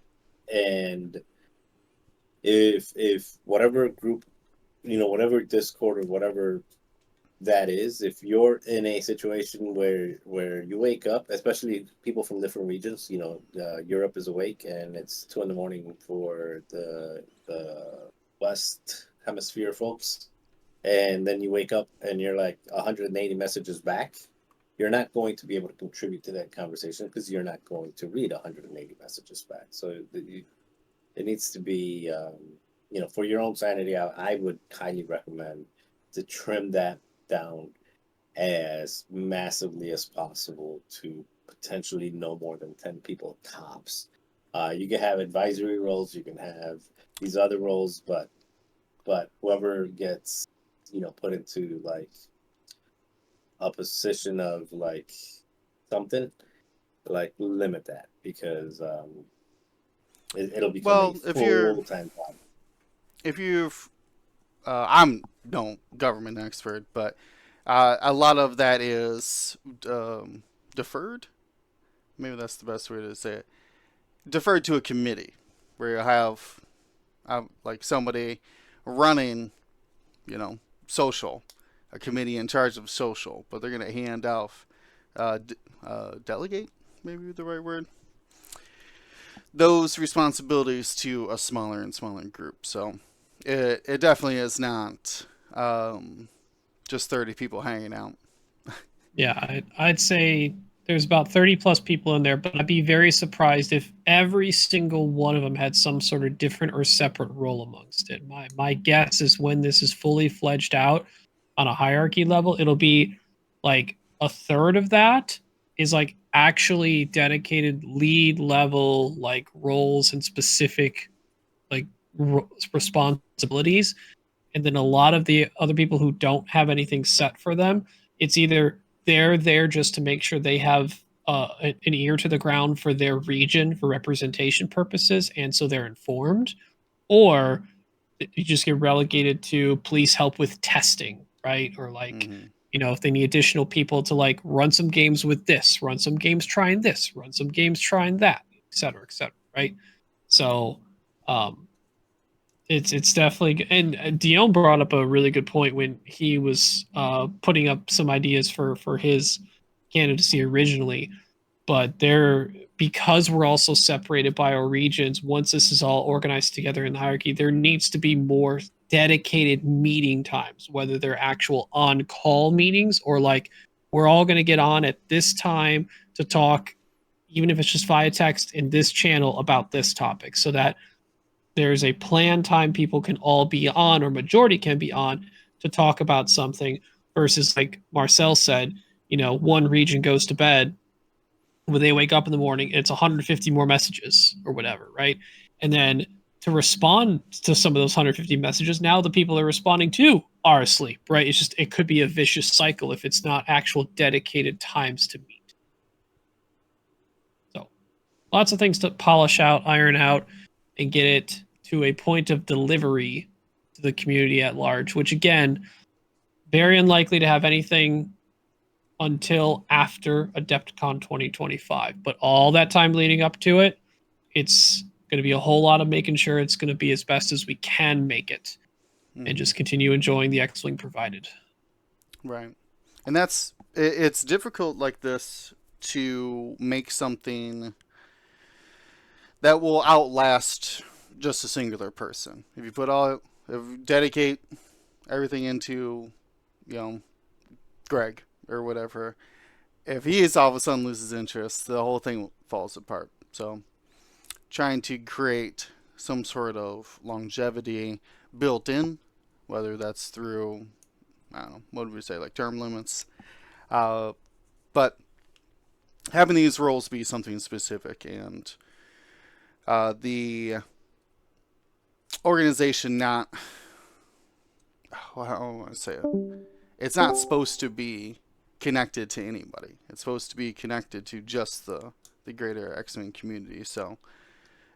And if whatever group, whatever Discord or whatever that is, if you're in a situation where you wake up, especially people from different regions, Europe is awake and it's 2 a.m. for the West Hemisphere folks, and then you wake up and you're like 180 messages back, you're not going to be able to contribute to that conversation because you're not going to read 180 messages back. So it needs to be, for your own sanity, I would highly recommend to trim that down as massively as possible to potentially no more than 10 people tops. You can have advisory roles, you can have these other roles, but whoever gets, put into like a position of like something, like limit that, because it'll become a full-time job. If you've I'm no government expert, but a lot of that is deferred. Maybe that's the best way to say it. Deferred to a committee where you have like somebody running, social, a committee in charge of social, but they're going to hand off, delegate, maybe the right word, those responsibilities to a smaller and smaller group. So it definitely is not just 30 people hanging out. Yeah, I'd say there's about 30 plus people in there, but I'd be very surprised if every single one of them had some sort of different or separate role amongst it. My guess is when this is fully fledged out on a hierarchy level, it'll be like a third of that is like actually dedicated lead level like roles and specific like responsibilities. And then a lot of the other people who don't have anything set for them, it's either they're there just to make sure they have an ear to the ground for their region for representation purposes, and so they're informed, or you just get relegated to please help with testing, right? Or like, Mm-hmm. if they need additional people to like run some games with this, run some games trying this, run some games trying that, et cetera, right? So, it's definitely, and Dion brought up a really good point when he was putting up some ideas for his candidacy originally, but because we're also separated by our regions, once this is all organized together in the hierarchy, there needs to be more dedicated meeting times, whether they're actual on-call meetings or like we're all going to get on at this time to talk, even if it's just via text in this channel about this topic, so that there's a planned time people can all be on or majority can be on to talk about something, versus like Marcel said, one region goes to bed, when they wake up in the morning, it's 150 more messages or whatever, right? And then to respond to some of those 150 messages, now the people they're responding to are asleep, right? It could be a vicious cycle if it's not actual dedicated times to meet. So lots of things to polish out, iron out, and get it to a point of delivery to the community at large, which again, very unlikely to have anything until after AdeptCon 2025. But all that time leading up to it, it's going to be a whole lot of making sure it's going to be as best as we can make it, and just continue enjoying the Xwing provided. Right. And it's difficult like this to make something that will outlast just a singular person. If you dedicate everything into, Greg or whatever, if he is all of a sudden loses interest, the whole thing falls apart. So trying to create some sort of longevity built in, whether that's through, I don't know, what would we say, like term limits, but having these roles be something specific, and the organization not, how do I want to say it? It's not supposed to be connected to anybody. It's supposed to be connected to just the greater Xwing community. So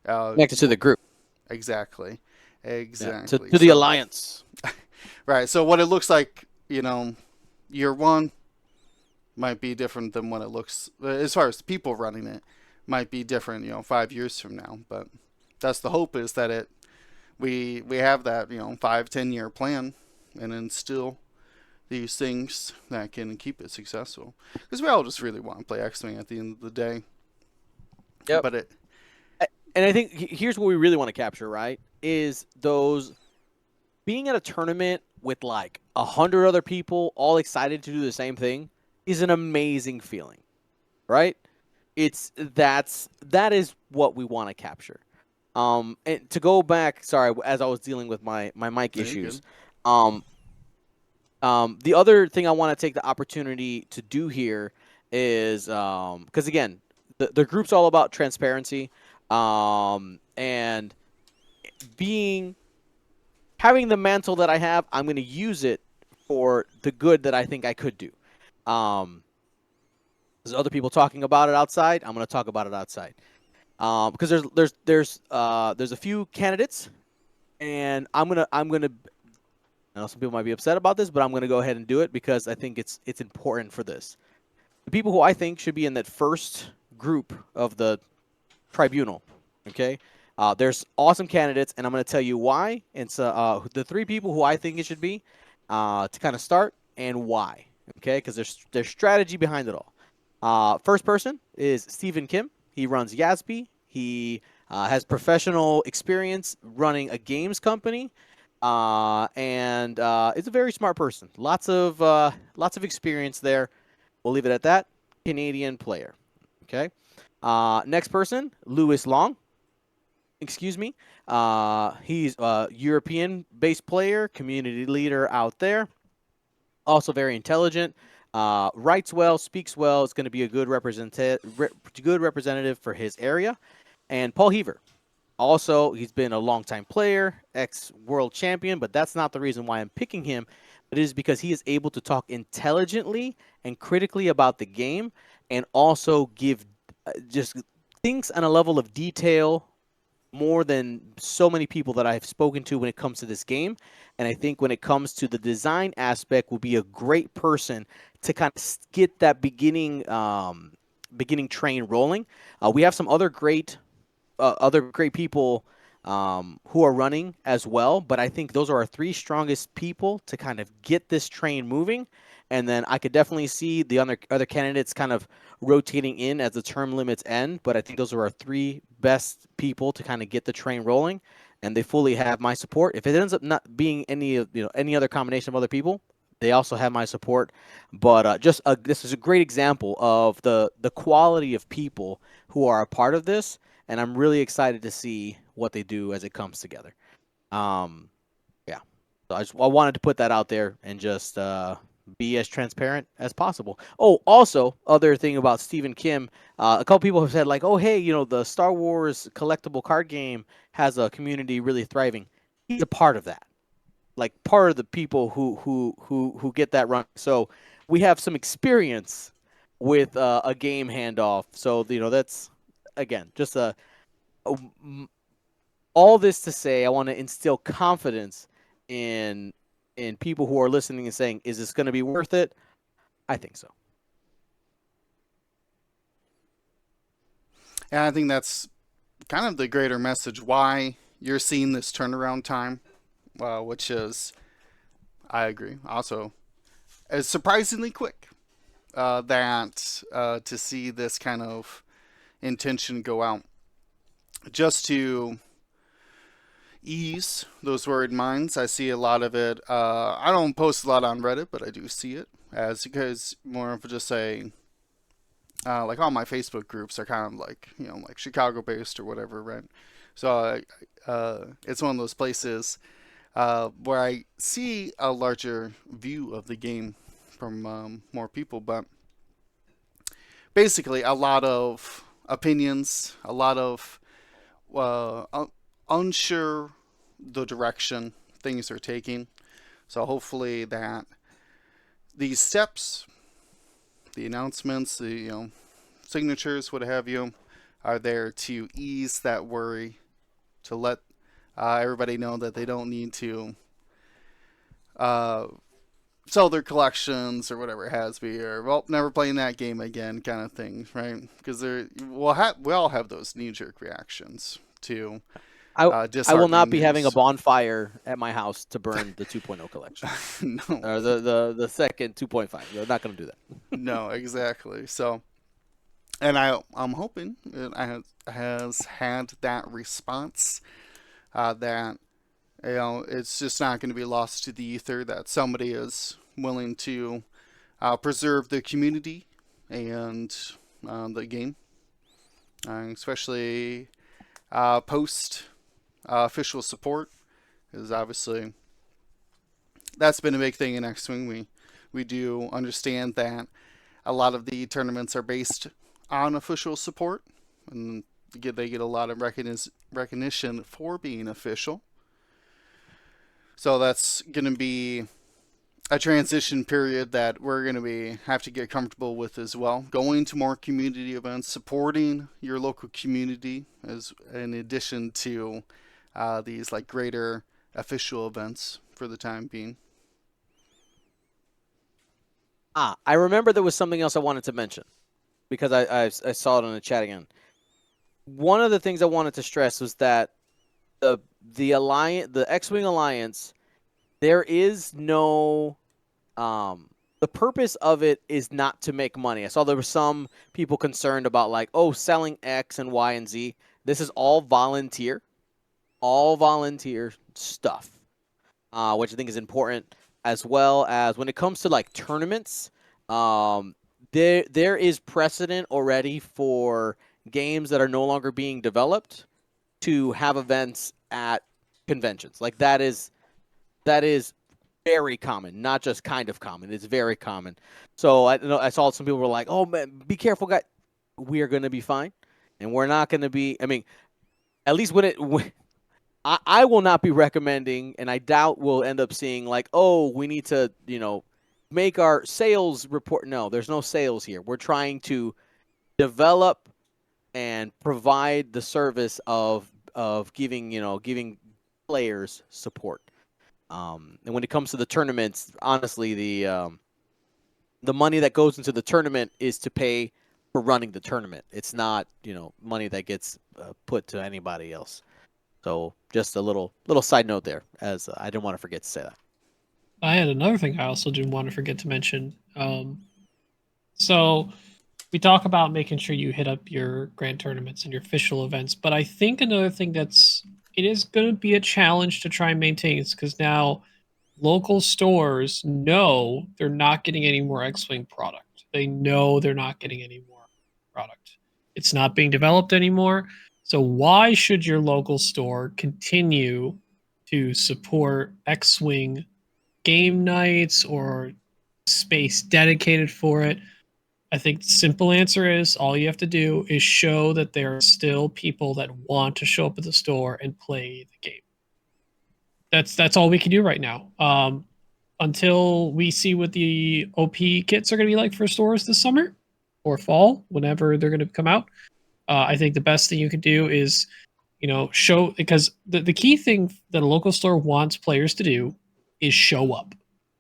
Connected to the group. Exactly. Yeah, to the alliance. Right. So what it looks like, year one, might be different than what it looks as far as the people running it might be different, 5 years from now. But that's the hope, is that we have that 5-10 year plan and instill these things that can keep it successful, because we all just really want to play Xwing at the end of the day. Yep. But and I think here's what we really want to capture, right? Is those being at a tournament with like 100 other people all excited to do the same thing is an amazing feeling, right? That is what we want to capture. And to go back, sorry, as I was dealing with my mic issues, the other thing I want to take the opportunity to do here is, because again, the group's all about transparency, and having the mantle that I have, I'm going to use it for the good that I think I could do. There's other people talking about it outside. I'm going to talk about it outside. Because there's a few candidates, and I'm gonna. I know some people might be upset about this, but I'm gonna go ahead and do it because I think it's important for this. The people who I think should be in that first group of the tribunal. Okay, there's awesome candidates, and I'm gonna tell you why. And so the 3 people who I think it should be to kind of start and why. Okay, because there's strategy behind it all. First person is Stephen Kim. He runs Yasby. He has professional experience running a games company, and is a very smart person. Lots of experience there. We'll leave it at that. Canadian player. Okay. Next person, Louis Long. Excuse me. He's a European-based player, community leader out there. Also very intelligent. Writes well, speaks well. It's going to be a good representative for his area. And Paul Heaver. Also, he's been a longtime player, ex-world champion, but that's not the reason why I'm picking him. It is because he is able to talk intelligently and critically about the game, and also give just things on a level of detail more than so many people that I've spoken to when it comes to this game. And I think when it comes to the design aspect, will be a great person to kind of get that beginning train rolling. We have some other great people who are running as well, but I think those are our 3 strongest people to kind of get this train moving. And then I could definitely see the other candidates kind of rotating in as the term limits end. But I think those are our 3 best people to kind of get the train rolling, and they fully have my support. If it ends up not being any other combination of other people, they also have my support. But this is a great example of the quality of people who are a part of this, and I'm really excited to see what they do as it comes together. Yeah. So I wanted to put that out there and just be as transparent as possible. Oh, also, other thing about Stephen Kim, a couple people have said like, oh, hey, the Star Wars collectible card game has a community really thriving. He's a part of that, like part of the people who get that run. So we have some experience with a game handoff. So that's again just all this to say, I want to instill confidence in people who are listening and saying, is this going to be worth it? I think so. And I think that's kind of the greater message why you're seeing this turnaround time, which is, I agree, also is surprisingly quick. To see this kind of intention go out, just to ease those worried minds. I see a lot of it. I don't post a lot on Reddit, but I do see it because more of just like all my Facebook groups are kind of like like Chicago based or whatever, right? So it's one of those places where I see a larger view of the game from more people, but basically a lot of opinions, a lot of unsure the direction things are taking. So hopefully that these steps, the announcements, the signatures, what have you, are there to ease that worry, to let everybody know that they don't need to sell their collections or whatever it has be, or well, never playing that game again, kind of thing, right? Because we all have those knee-jerk reactions to I will not disheartening be having a news. bonfire at my house to burn the 2.0 collection. No, Or the second 2.5. They're not going to do that. no, exactly. So, and I'm hoping it has had that response, that it's just not going to be lost to the ether, that somebody is willing to preserve the community and the game, especially post official support, because obviously that's been a big thing in Xwing. We do understand that a lot of the tournaments are based on official support, and they get a lot of recognition for being official. So that's going to be a transition period that we're going to have to get comfortable with as well. Going to more community events, supporting your local community, as in addition to these like greater official events for the time being. I remember there was something else I wanted to mention because I saw it on the chat again. One of the things I wanted to stress was that the alliance, the Xwing Alliance, there is no the purpose of it is not to make money. I saw there were some people concerned about like, oh, selling X and Y and Z. This is all volunteer stuff, which I think is important, as well as when it comes to like tournaments. There is precedent already for games that are no longer being developed to have events at conventions. Like that is very common, not just kind of common. It's very common. So I saw some people were like, "Oh man, be careful, guys. We are going to be fine, and we're not going to be." I mean, at least I will not be recommending, and I doubt we'll end up seeing like, "Oh, we need to, make our sales report." No, there's no sales here. We're trying to develop and provide the service of giving players support. And when it comes to the tournaments, honestly, the money that goes into the tournament is to pay for running the tournament. It's not money that gets put to anybody else. So just a little side note there, as I didn't want to forget to say that. I had another thing I also didn't want to forget to mention. So we talk about making sure you hit up your grand tournaments and your official events, but I think another thing it is going to be a challenge to try and maintain is because now local stores know they're not getting any more Xwing product. They know they're not getting any more product. It's not being developed anymore. So why should your local store continue to support Xwing game nights or space dedicated for it? I think the simple answer is all you have to do is show that there are still people that want to show up at the store and play the game. That's all we can do right now. Until we see what the OP kits are going to be like for stores this summer or fall, whenever they're going to come out. I think the best thing you can do is, show, because the key thing that a local store wants players to do is show up.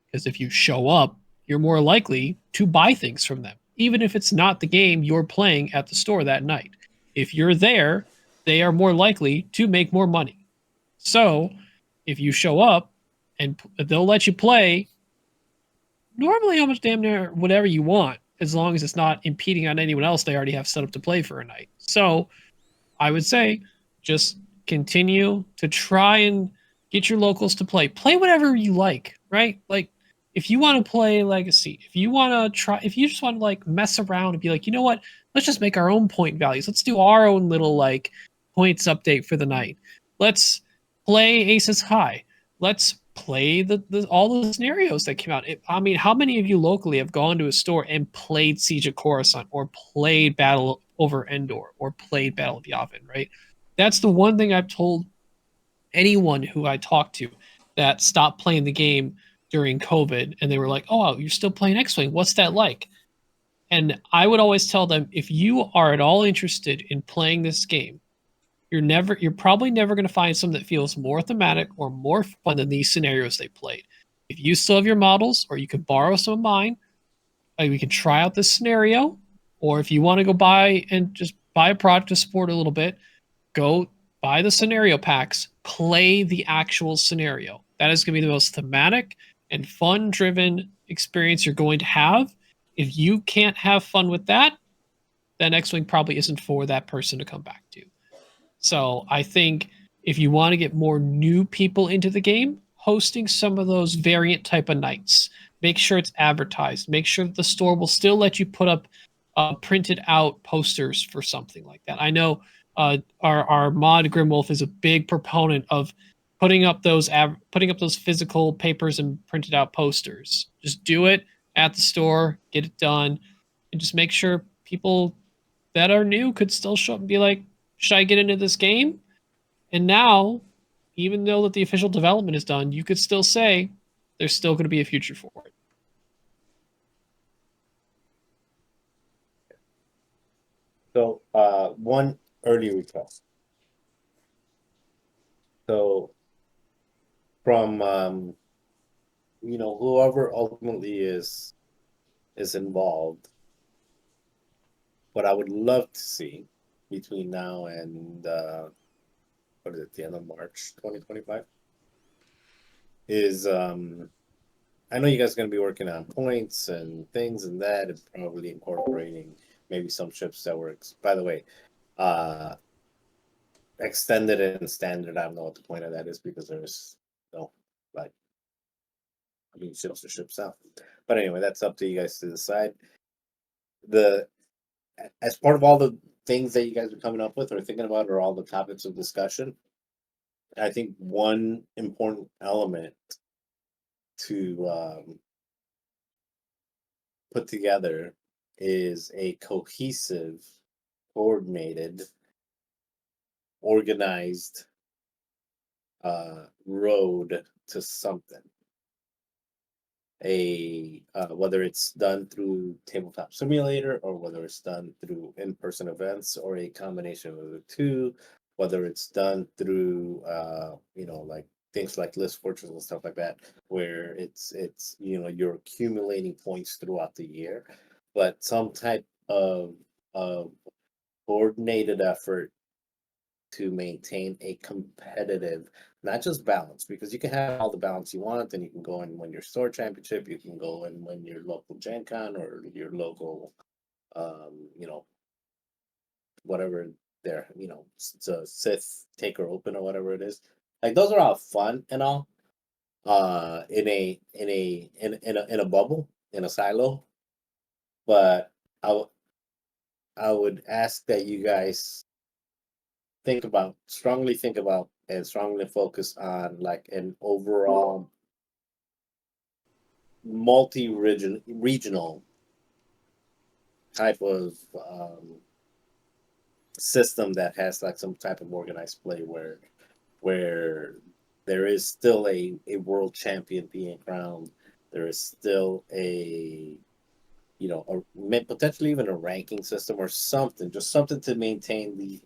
Because if you show up, you're more likely to buy things from them, even if it's not the game you're playing at the store that night. If you're there, they are more likely to make more money. So if you show up, and they'll let you play normally almost damn near whatever you want, as long as it's not impeding on anyone else they already have set up to play for a night. So I would say just continue to try and get your locals to play. Play whatever you like, right? Like, if you want to play Legacy, if you just want to like mess around and be like, you know what, let's just make our own point values. Let's do our own little like points update for the night. Let's play Aces High. Let's play all the scenarios that came out. I mean, how many of you locally have gone to a store and played Siege of Coruscant or played Battle over Endor or played Battle of Yavin, right? That's the one thing I've told anyone who I talked to that stopped playing the game during COVID, and they were like, "Oh, you're still playing Xwing. What's that like?" And I would always tell them, if you are at all interested in playing this game, you're probably never going to find something that feels more thematic or more fun than these scenarios they played. if you still have your models, or you can borrow some of mine, we can try out this scenario. Or if you want to go buy and just buy a product to support a little bit, go buy the scenario packs, play the actual scenario. That is going to be the most thematic and fun driven experience you're going to have. If you can't have fun with that, then Xwing probably isn't for that person to come back to. So I think if you want to get more new people into the game, hosting some of those variant type of nights, make sure it's advertised, make sure that the store will still let you put up printed out posters for something like that. I know our mod Grimwolf is a big proponent of putting up those physical papers and printed out posters. Just do it at the store, get it done, and just make sure people that are new could still show up and be like, should I get into this game? And now, even though that the official development is done, you could still say there's still going to be a future for it. So, one early request. So, from whoever ultimately is involved, what I would love to see between now and what is it, the end of March 2025, is I know you guys are going to be working on points and things and that, and probably incorporating maybe some ships that were, by the way, extended and standard. I don't know what the point of that is, because there's ships to ships out. But anyway, that's up to you guys to decide. As part of all the things that you guys are coming up with or thinking about, or all the topics of discussion, I think one important element to put together is a cohesive, coordinated, organized road to something. Whether it's done through Tabletop Simulator, or whether it's done through in-person events, or a combination of the two, whether it's done through like things like List Fortress and stuff like that, where it's you're accumulating points throughout the year, but some type of coordinated effort to maintain a competitive, not just balance, because you can have all the balance you want, and you can go and win your store championship, you can go and win your local Gen Con, or your local whatever their it's a Sith Taker Open or whatever it is. Like, those are all fun and all, in a bubble, in a silo. But I would ask that you guys strongly think about and strongly focus on, like, an overall regional type of system that has like some type of organized play, where there is still a world champion being crowned. There is still potentially even a ranking system or something, just something to maintain the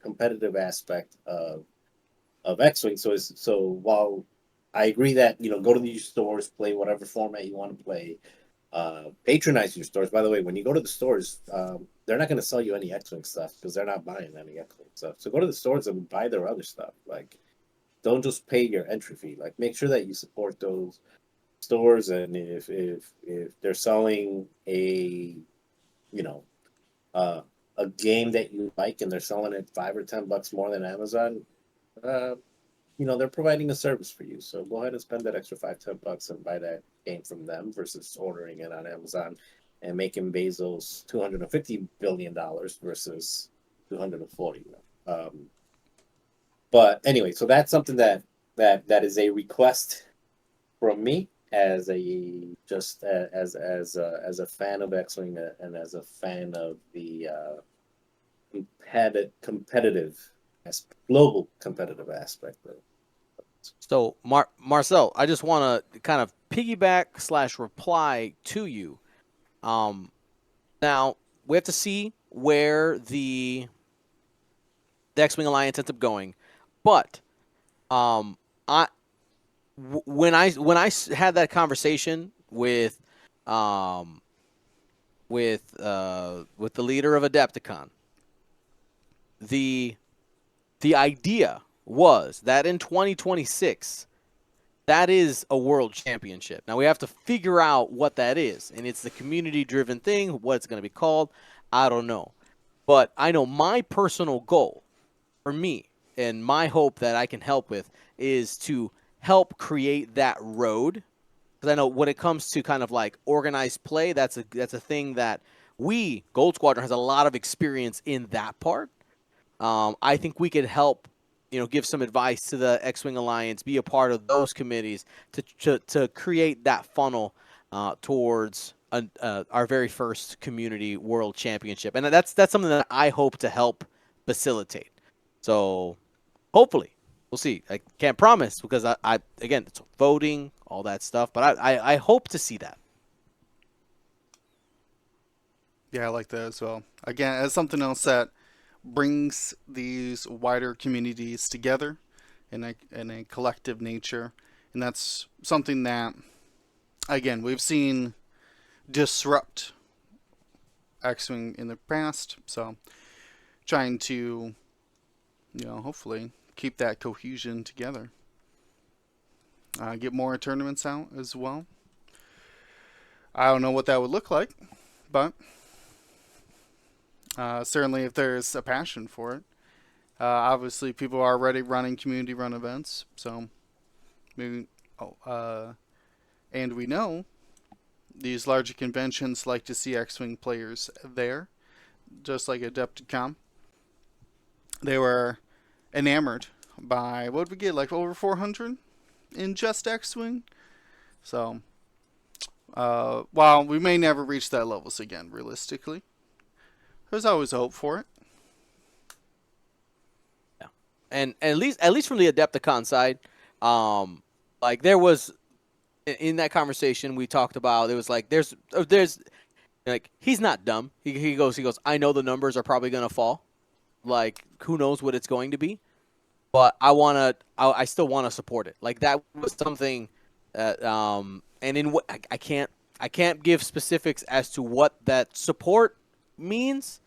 competitive aspect of Xwing. So while I agree that go to these stores, play whatever format you want to play, patronize your stores. By the way, when you go to the stores, they're not going to sell you any Xwing stuff, because they're not buying any Xwing stuff. So go to the stores and buy their other stuff. Like, don't just pay your entry fee. Like, make sure that you support those stores, and if they're selling a game that you like, and they're selling it $5 or $10 more than Amazon, they're providing a service for you. So go ahead and spend that extra $5-10 and buy that game from them, versus ordering it on Amazon and making Bezos $250 billion versus $240. But anyway, so that's something that is a request from me, as a fan of Xwing, and as a fan of the global competitive aspect of it. So, Marcel, I just want to kind of piggyback / reply to you. Now we have to see where the X-Wing Alliance ends up going, but when I had that conversation with the leader of Adepticon, the idea was that in 2026, that is a world championship. Now we have to figure out what that is, and it's the community-driven thing. What it's going to be called, I don't know. But I know my personal goal for me and my hope that I can help with is to help create that road. Because I know when it comes to kind of like organized play, that's a thing that Gold Squadron has a lot of experience in that part. I think we could help, give some advice to the Xwing Alliance, be a part of those committees to create that funnel towards our very first community world championship, and that's something that I hope to help facilitate. So hopefully, we'll see. I can't promise because I again, it's voting, all that stuff, but I hope to see that. Yeah, I like that as well. Again, as something else that brings these wider communities together in a collective nature, and that's something that, again, we've seen disrupt Xwing in the past. So, trying to, hopefully keep that cohesion together. Get more tournaments out as well. I don't know what that would look like, but certainly if there's a passion for it. Obviously, people are already running community-run events, so maybe. And we know these larger conventions like to see X-Wing players there, just like Adepticon. They were enamored by, what did we get, like over 400 in just X-Wing? So, while we may never reach that levels again, realistically, there's always a hope for it. Yeah, and at least from the Adepticon side, like there was in that conversation we talked about, it was like there's like he's not dumb. He goes, I know the numbers are probably gonna fall. Like who knows what it's going to be, but I still wanna support it. Like that was something that and in what I can't give specifics as to what that support means.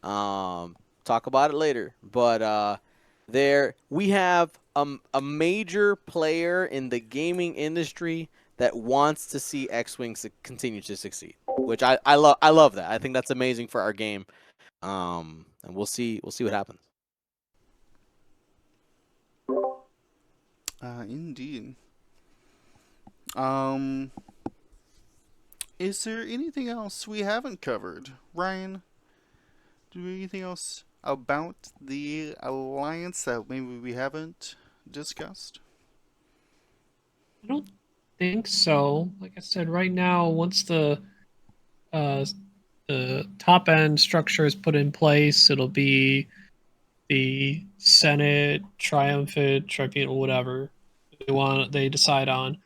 Talk about it later. But there we have a major player in the gaming industry that wants to see X-Wing continue to succeed, which I love that. I think that's amazing for our game. And we'll see what happens. Indeed. Is there anything else we haven't covered? Ryan, do we have anything else about the Alliance that maybe we haven't discussed? I don't think so. Like I said, right now, once the top end structure is put in place, it'll be the Senate, Triumphant, Tribunal, whatever they decide on,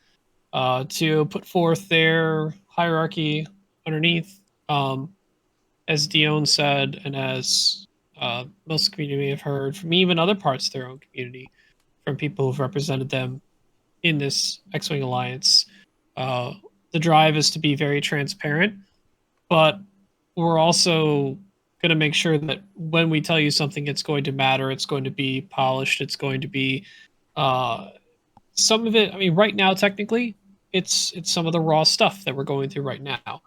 to put forth their hierarchy underneath. As Dion said, and as most community may have heard from even other parts of their own community, from people who've represented them in this X-Wing Alliance, the drive is to be very transparent, but we're also going to make sure that when we tell you something, it's going to matter, it's going to be polished, it's going to be some of it. I mean, right now, technically, it's some of the raw stuff that we're going through right now.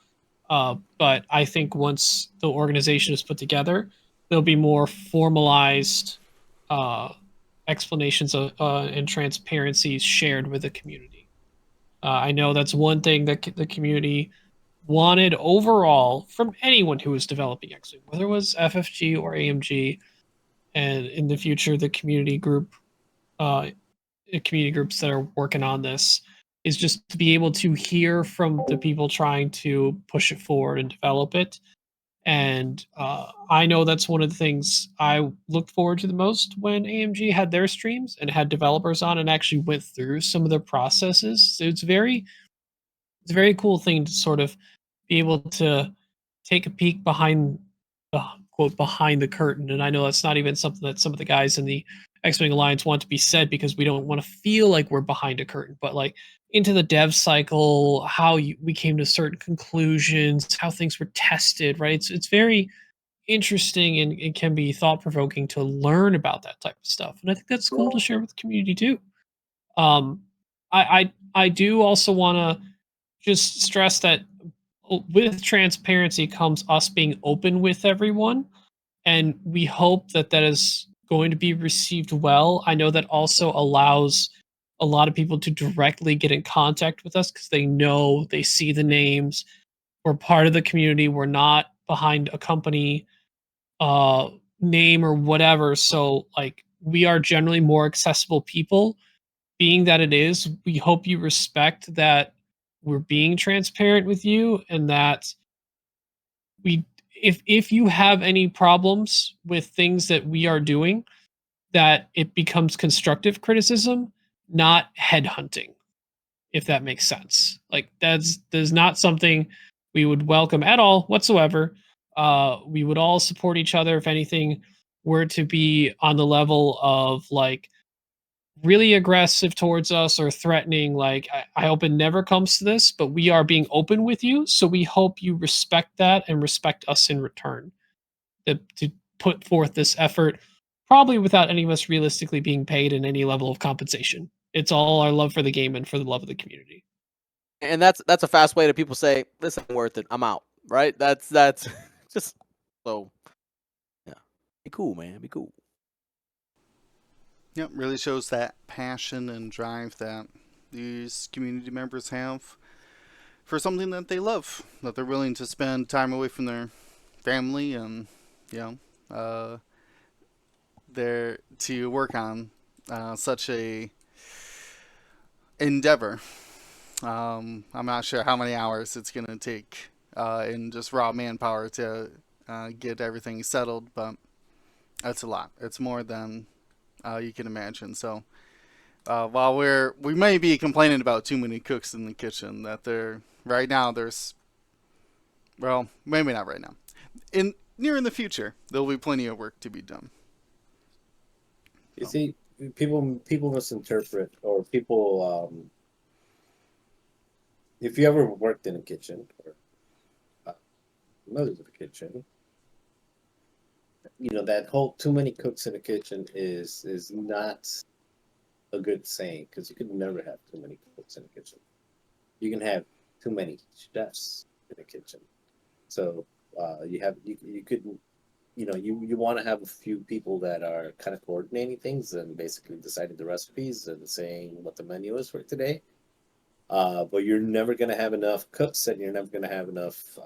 But I think once the organization is put together, there'll be more formalized explanations and transparencies shared with the community. I know that's one thing that the community wanted overall from anyone who was developing Xwing, whether it was FFG or AMG, and in the future the community groups that are working on this, is just to be able to hear from the people trying to push it forward and develop it. And I know that's one of the things I looked forward to the most when AMG had their streams and had developers on and actually went through some of their processes. So it's a very cool thing to sort of be able to take a peek behind the quote behind the curtain. And I know that's not even something that some of the guys in the Xwing Alliance want to be said because we don't want to feel like we're behind a curtain, but like into the dev cycle, how we came to certain conclusions, how things were tested, right? It's very interesting and it can be thought provoking to learn about that type of stuff, and I think that's cool to share with the community too. Um, I do also want to just stress that with transparency comes us being open with everyone, and we hope that that is going to be received well. I know that also allows a lot of people to directly get in contact with us because they know, they see the names, we're part of the community, we're not behind a company uh name or whatever. So like we are generally more accessible people. Being that it is, we hope you respect that we're being transparent with you, and that we, if you have any problems with things that we are doing, that it becomes constructive criticism, not headhunting, if that makes sense. Like that's not something we would welcome at all whatsoever. We would all support each other if anything were to be on the level of like really aggressive towards us or threatening. Like I hope it never comes to this, but we are being open with you, so we hope you respect that and respect us in return. To put forth this effort, probably without any of us realistically being paid in any level of compensation. It's all our love for the game and for the love of the community. And that's a fast way to people say, "This ain't worth it. I'm out." Right? That's just so. Yeah, be cool, man. Be cool. Yep, really shows that passion and drive that these community members have for something that they love, that they're willing to spend time away from their family and, you know, there to work on such a endeavor. I'm not sure how many hours it's going to take in just raw manpower to get everything settled, but that's a lot. It's more than you can imagine. So while we may be complaining about too many cooks in the kitchen, that there right now there's, well, maybe not right now. In the future, there'll be plenty of work to be done. You see, people misinterpret, or people, if you ever worked in a kitchen or mothers of a kitchen, you know that whole too many cooks in a kitchen is not a good saying, because you could never have too many cooks in a kitchen. You can have too many chefs in a kitchen. So you couldn't, you want to have a few people that are kind of coordinating things and basically deciding the recipes and saying what the menu is for today. But you're never going to have enough cooks, and you're never going to have enough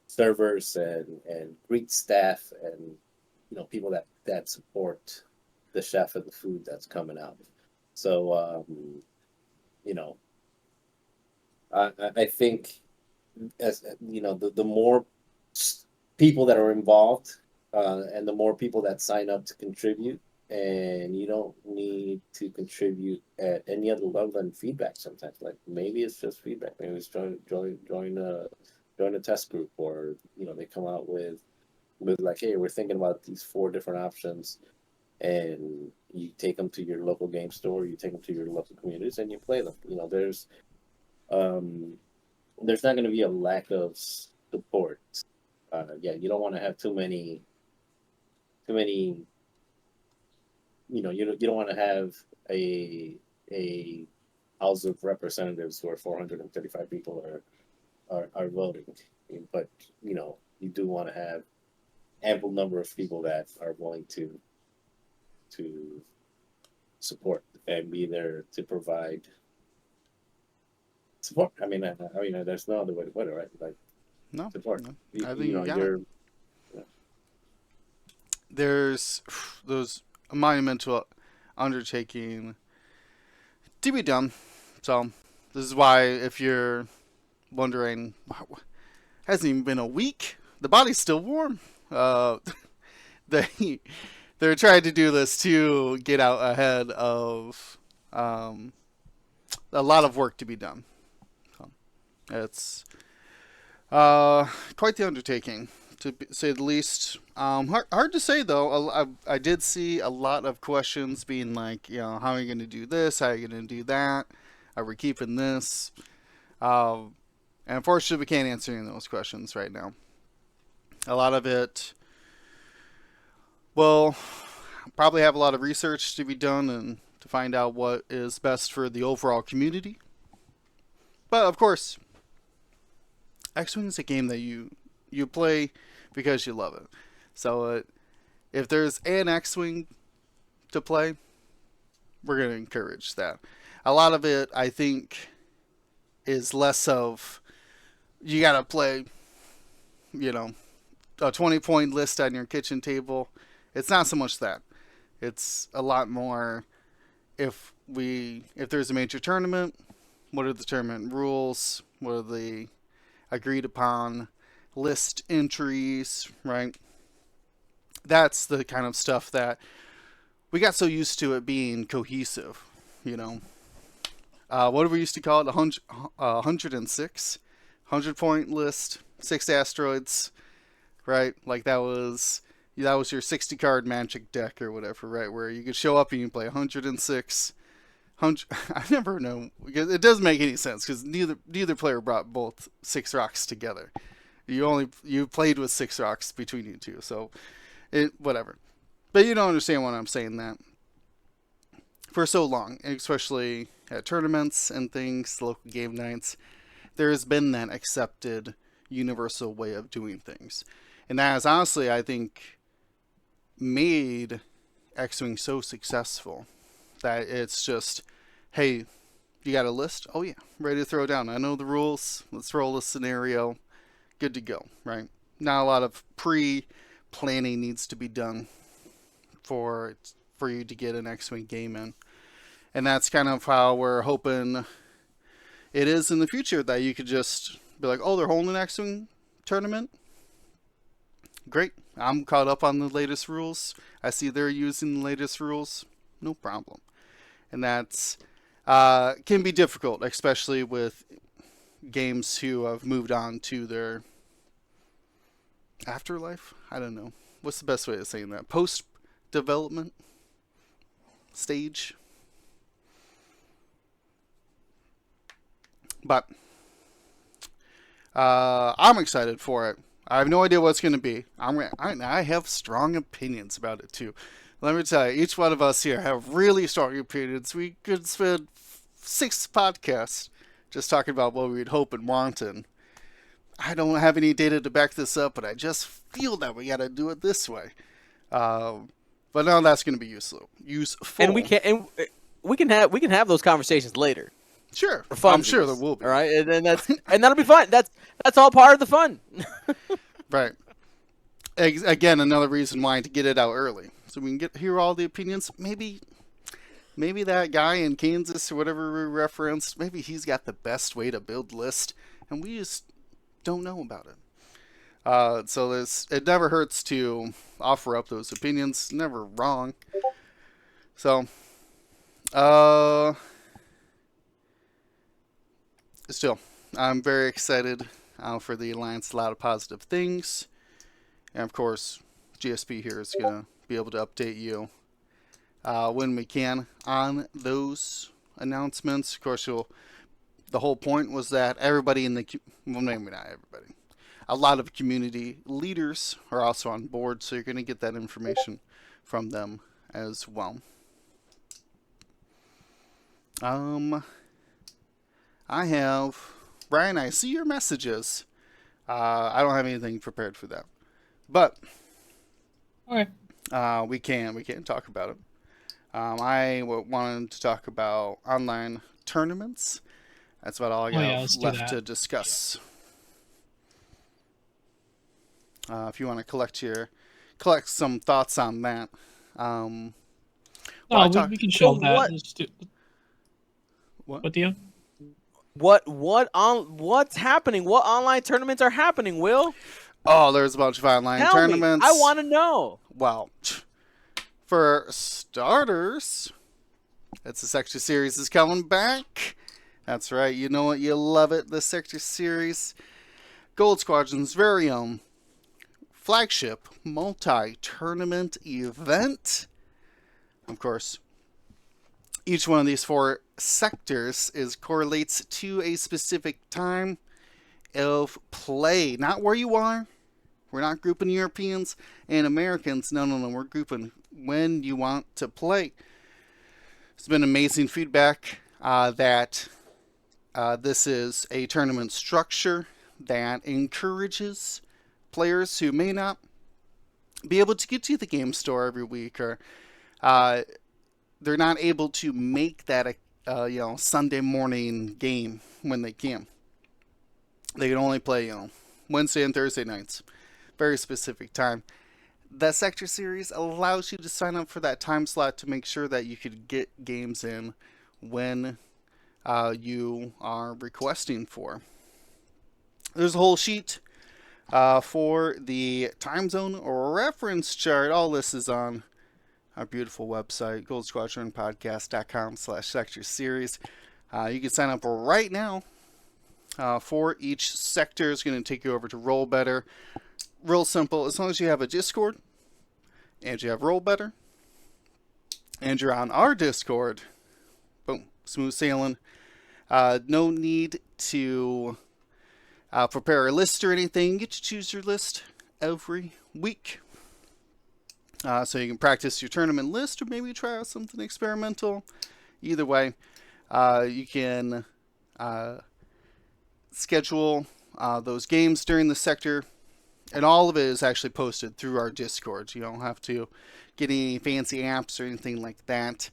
servers and Greek staff, and people that support the chef and the food that's coming out. So I think, as the more people that are involved, and the more people that sign up to contribute, and you don't need to contribute at any other level than feedback. Sometimes, like maybe it's just feedback. Maybe it's join a test group, or they come out with like, hey, we're thinking about these 4 different options, and you take them to your local game store, you take them to your local communities, and you play them. There's not going to be a lack of support. You don't want to have too many. You don't want to have a House of Representatives where 435 people are voting, but you do want to have ample number of people that are willing to support and be there to provide support. I mean, there's no other way to put it, right? Like, No, support. no. I think you got it. There's those monumental undertaking to be done. So this is why, if you're wondering, hasn't even been a week, the body's still warm. They're trying to do this to get out ahead of a lot of work to be done. So it's quite the undertaking say the least. Hard to say though. I did see a lot of questions being like, how are you going to do this? How are you going to do that? Are we keeping this? And unfortunately, we can't answer any of those questions right now. A lot of it will probably have a lot of research to be done and to find out what is best for the overall community. But of course, Xwing is a game that you play because you love it. So if there's an Xwing to play, we're going to encourage that. A lot of it, I think, is less of you got to play, a 20-point list on your kitchen table. It's not so much that. It's a lot more if there's a major tournament, what are the tournament rules? What are the agreed upon list entries, right? That's the kind of stuff that we got so used to it being cohesive, what do we used to call it? 106, 100-point list, 6 asteroids, right? Like that was your 60-card Magic deck or whatever, right? Where you could show up and you can play 106. I never know, because it doesn't make any sense because neither player brought both 6 rocks together. You played with 6 rocks between you two, so whatever. But you don't understand what I'm saying, that for so long, especially at tournaments and things, local game nights, there has been that accepted universal way of doing things. And that has honestly, I think, made Xwing so successful that it's just, hey, you got a list? Oh yeah, ready to throw down. I know the rules. Let's roll a scenario. Good to go, right? Not a lot of pre-planning needs to be done for you to get an Xwing game in. And that's kind of how we're hoping it is in the future, that you could just be like, oh, they're holding an Xwing tournament? Great. I'm caught up on the latest rules. I see they're using the latest rules. No problem. And that's can be difficult, especially with games who have moved on to their afterlife. I don't know. What's the best way of saying that? Post-development stage. But I'm excited for it. I have no idea what it's going to be. I have strong opinions about it too. Let me tell you, each one of us here have really strong opinions. We could spend 6 podcasts just talking about what we'd hope and want, and I don't have any data to back this up, but I just feel that we got to do it this way. But no, that's going to be useful. And we can have those conversations later. Sure, for fun. I'm sure there will be. All right, and that'll be fun. That's all part of the fun. Right. Again, another reason why to get it out early, so we can hear all the opinions. Maybe that guy in Kansas or whatever we referenced, maybe he's got the best way to build list, and we just don't know about it. So it never hurts to offer up those opinions. Never wrong. So, still, I'm very excited for the Alliance. A lot of positive things. And of course, GSP here is going to be able to update you when we can on those announcements. Of course, the whole point was that everybody in well, maybe not everybody, a lot of community leaders are also on board, so you're going to get that information from them as well. Brian, I see your messages. I don't have anything prepared for that, but Okay. we can talk about it. I wanted to talk about online tournaments. That's about all I got left to discuss. If you want to collect some thoughts on that. We can show that. What, Dion? What's happening? What online tournaments are happening, Will? Oh, there's a bunch of online tournaments. I want to know. Well, for starters, it's the Sector Series is coming back. That's right. You know it. You love it. The Sector Series. Gold Squadron's very own flagship multi-tournament event. Of course, each one of these 4 sectors correlates to a specific time of play. Not where you are. We're not grouping Europeans and Americans. No. We're grouping when you want to play. It's been amazing feedback that this is a tournament structure that encourages players who may not be able to get to the game store every week, or they're not able to make that Sunday morning game when they can. They can only play Wednesday and Thursday nights, very specific time. The Sector Series allows you to sign up for that time slot to make sure that you could get games in when you are requesting for. There's a whole sheet for the time zone reference chart. All this is on our beautiful website, goldsquadronpodcast.com/sector series. You can sign up right now for each sector. It's going to take you over to Roll Better. Real simple. As long as you have a Discord and you have Roll Better and you're on our Discord, boom, smooth sailing. No need to prepare a list or anything. You get to choose your list every week. So you can practice your tournament list or maybe try out something experimental. Either way, you can schedule those games during the sector, and all of it is actually posted through our Discord. You don't have to get any fancy apps or anything like that.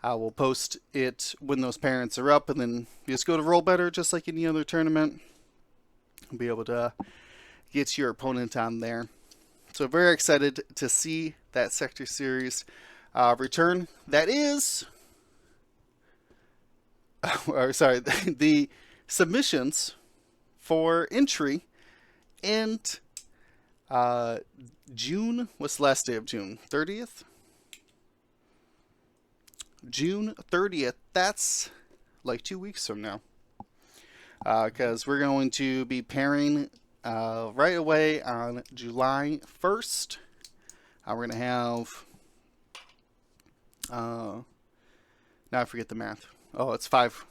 We'll post it when those parents are up, and then you just go to Roll Better just like any other tournament. You'll be able to get your opponent on there. So very excited to see that Sector Series return. That is, the submissions for entry, and June, what's the last day of June? 30th? June 30th, that's like 2 weeks from now. Because we're going to be pairing right away on July 1st. We're going to have, now I forget the math. Oh, it's five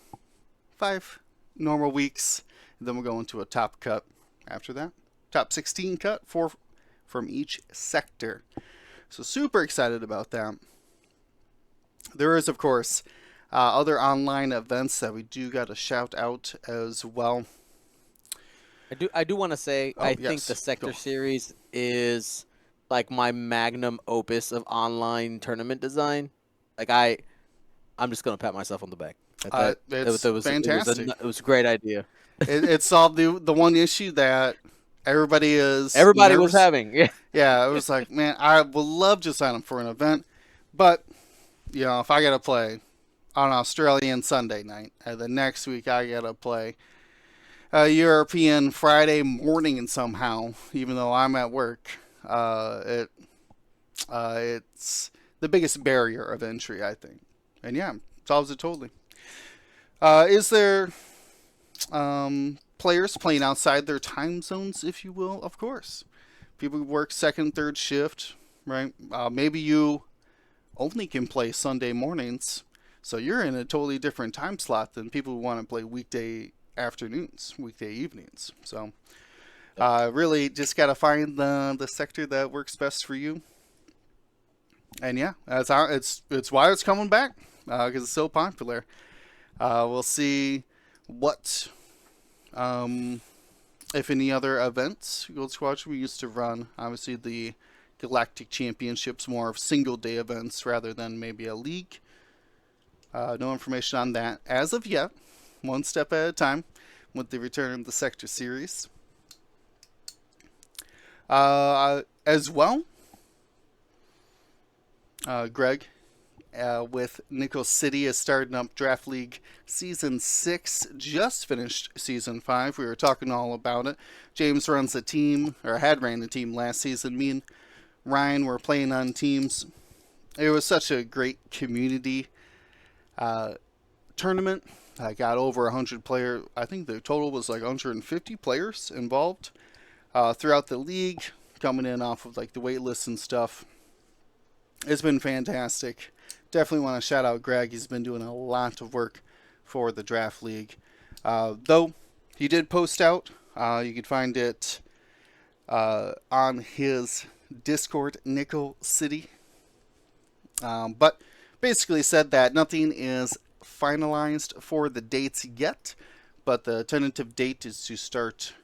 normal weeks. And then we'll go into a top cut after that. Top 16 cut, 4 from each sector. So super excited about that. There is, of course, other online events that we do got to shout out as well. I do want to say, I think the Sector Series is like my magnum opus of online tournament design. Like I'm just gonna pat myself on the back. It's fantastic. It was a great idea. It solved the one issue that everybody was having. Yeah. Yeah, it was like, man, I would love to sign up for an event, but if I gotta play on Australian Sunday night, and the next week I gotta play a European Friday morning, and somehow, even though I'm at work, it's the biggest barrier of entry, I think. And yeah, solves it totally. Is there players playing outside their time zones, if you will? Of course. People who work second, third shift, right? Maybe you only can play Sunday mornings, so you're in a totally different time slot than people who want to play weekday afternoons, weekday evenings. So really just got to find the sector that works best for you. And yeah, it's why it's coming back, because it's so popular. We'll see what, if any other events Gold Squadron we used to run. Obviously the Galactic Championships, more of single day events rather than maybe a league. No information on that as of yet. One step at a time with the return of the Sector Series. As well, Greg, with Nickel City is starting up Draft League Season 6. Just finished Season 5. We were talking all about it. James runs the team, or had ran the team last season. Me and Ryan were playing on teams. It was such a great community tournament. I got over 100 players. I think the total was like 150 players involved throughout the league. coming in off of like the wait lists and stuff. It's been fantastic. Definitely want to shout out Greg. He's been doing a lot of work for the Draft League. Though he did post out, you can find it on his Discord, Nickel City. But basically said that nothing is finalized for the dates yet, but the tentative date is to start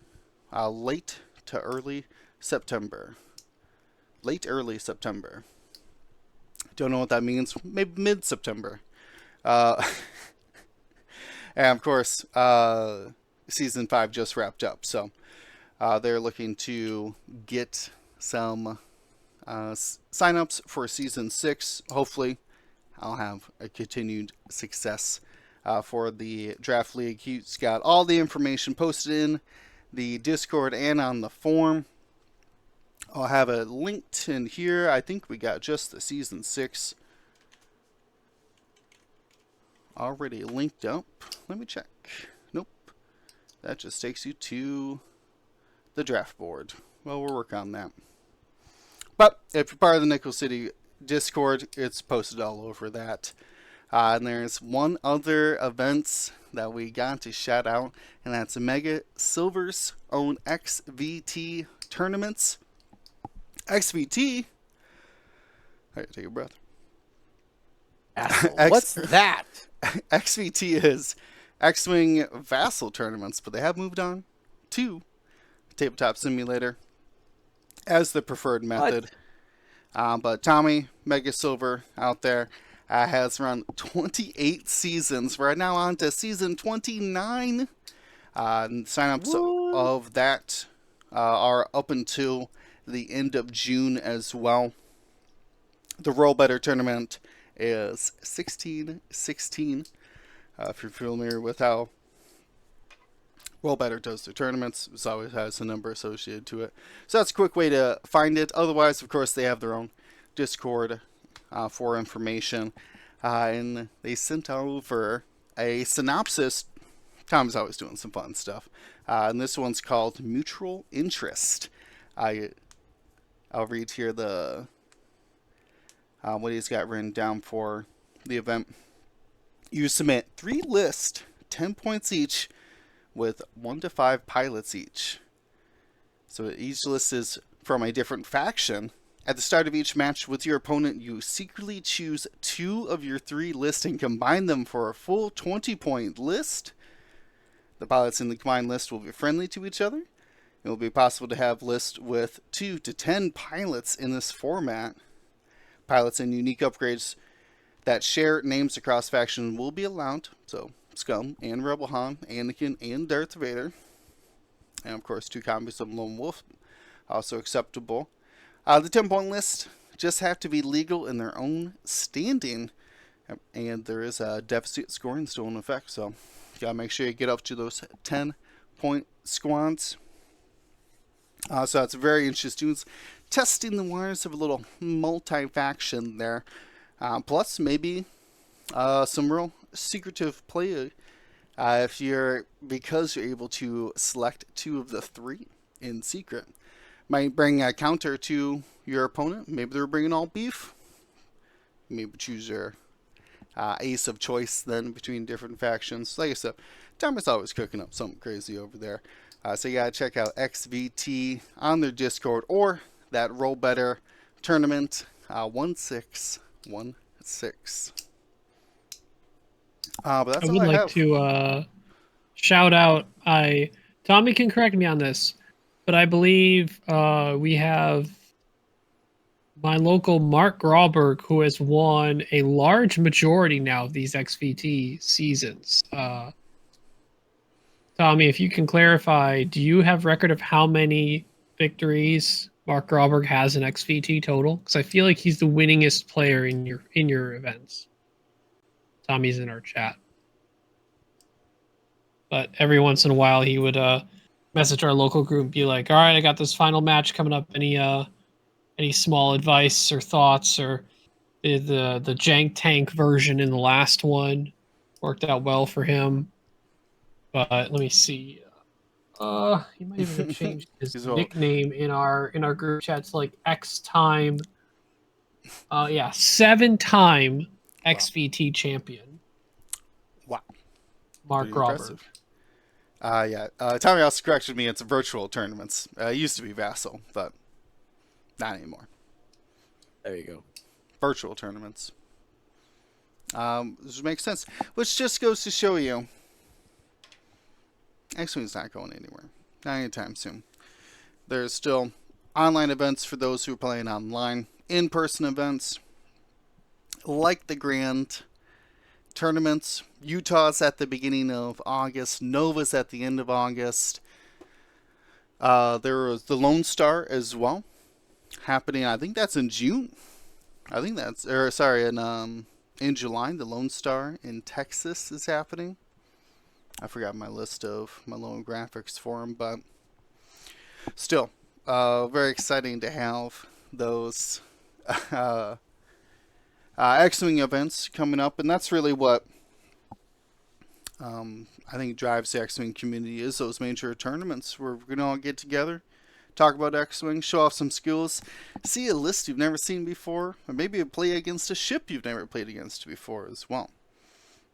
late to early September. Late early September. Don't know what that means. Maybe mid-September. And of course, Season 5 just wrapped up, so they're looking to get some sign-ups for Season 6. Hopefully, I'll have a continued success for the Draft League. He's got all the information posted in the Discord and on the forum. I'll have it linked in here. I think we got just the Season 6 already linked up. Let me check. Nope. That just takes you to the draft board. Well, we'll work on that. But if you're part of the Nickel City Discord, it's posted all over that. And there's one other event that we got to shout out, and that's Mega Silver's own XVT tournaments. XVT. All right, take a breath. What's that? XVT is Xwing Vassal tournaments, but they have moved on to Tabletop Simulator as the preferred method. But Tommy, Mega Silver out there, has run 28 seasons. We're now on to season 29. Sign-ups of that are up until the end of June as well. The Roll Better tournament is 16-16. If you're familiar with how Roll Better does their tournaments, it always has a number associated to it. So that's a quick way to find it. Otherwise, of course, they have their own Discord for information. And they sent over a synopsis. Tom's always doing some fun stuff. And this one's called Mutual Interest. I'll read here the what he's got written down for the event. You submit 3 lists, 10 points each, with 1 to 5 pilots each. So each list is from a different faction. At the start of each match with your opponent, you secretly choose 2 of your 3 lists and combine them for a full 20-point list. The pilots in the combined list will be friendly to each other. It will be possible to have lists with 2 to 10 pilots in this format. Pilots and unique upgrades that share names across factions will be allowed. So Scum and Rebel Han, Anakin and Darth Vader. And of course 2 copies of Lone Wolf, also acceptable. The 10-point list just have to be legal in their own standing. And there is a deficit scoring still in effect. So you gotta make sure you get up to those 10-point squads. So it's very interesting. It's testing the waters of a little multi-faction there. Plus, maybe some real secretive play because you're able to select 2 of the 3 in secret. Might bring a counter to your opponent. Maybe they're bringing all beef. Maybe choose your ace of choice then between different factions. Like I said, Thomas always cooking up something crazy over there. So you gotta check out XVT on their Discord or that Roll Better tournament 1616. But that's I all would I like have. to shout out. Tommy can correct me on this, but I believe we have my local Mark Grauberg, who has won a large majority now of these XVT seasons. Tommy, if you can clarify, do you have record of how many victories Mark Grauberg has in XVT total? Because I feel like he's the winningest player in your events. Tommy's in our chat. But every once in a while he would message our local group and be like, all right, I got this final match coming up. Any small advice or thoughts? Or the jank tank version in the last one worked out well for him. But let me see. He might even have changed his He's old. nickname in our group chats like X time. Yeah, 7-time XVT champion. Wow. Mark Pretty Robert. impressive. Yeah. Tommy also corrected me. It's virtual tournaments. It used to be Vassal, but not anymore. There you go. Virtual tournaments. Which makes sense. Which just goes to show you, Xwing's not going anywhere. Not anytime soon. There's still online events for those who are playing online. In-person events, like the Grand tournaments. Utah's at the beginning of August. Nova's at the end of August. There was the Lone Star as well, happening. I think that's in June. I think that's, or sorry, in July. The Lone Star in Texas is happening. I forgot my list of my little graphics for them, but still, very exciting to have those Xwing events coming up, and that's really what I think drives the Xwing community, is those major tournaments where we're gonna all get together, talk about Xwing, show off some skills, see a list you've never seen before, or maybe play against a ship you've never played against before as well.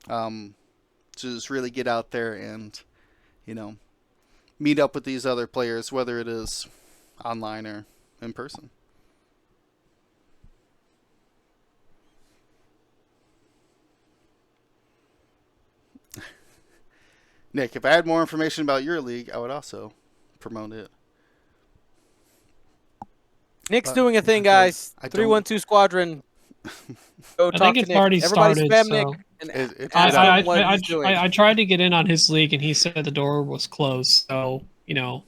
To just really get out there and, meet up with these other players, whether it is online or in person. Nick, if I had more information about your league, I would also promote it. Nick's doing a thing, guys. 312 Squadron. Go I talk think to it's Nick. already Everybody started. spam Nick. So. And I tried to get in on his league, and he said the door was closed. So I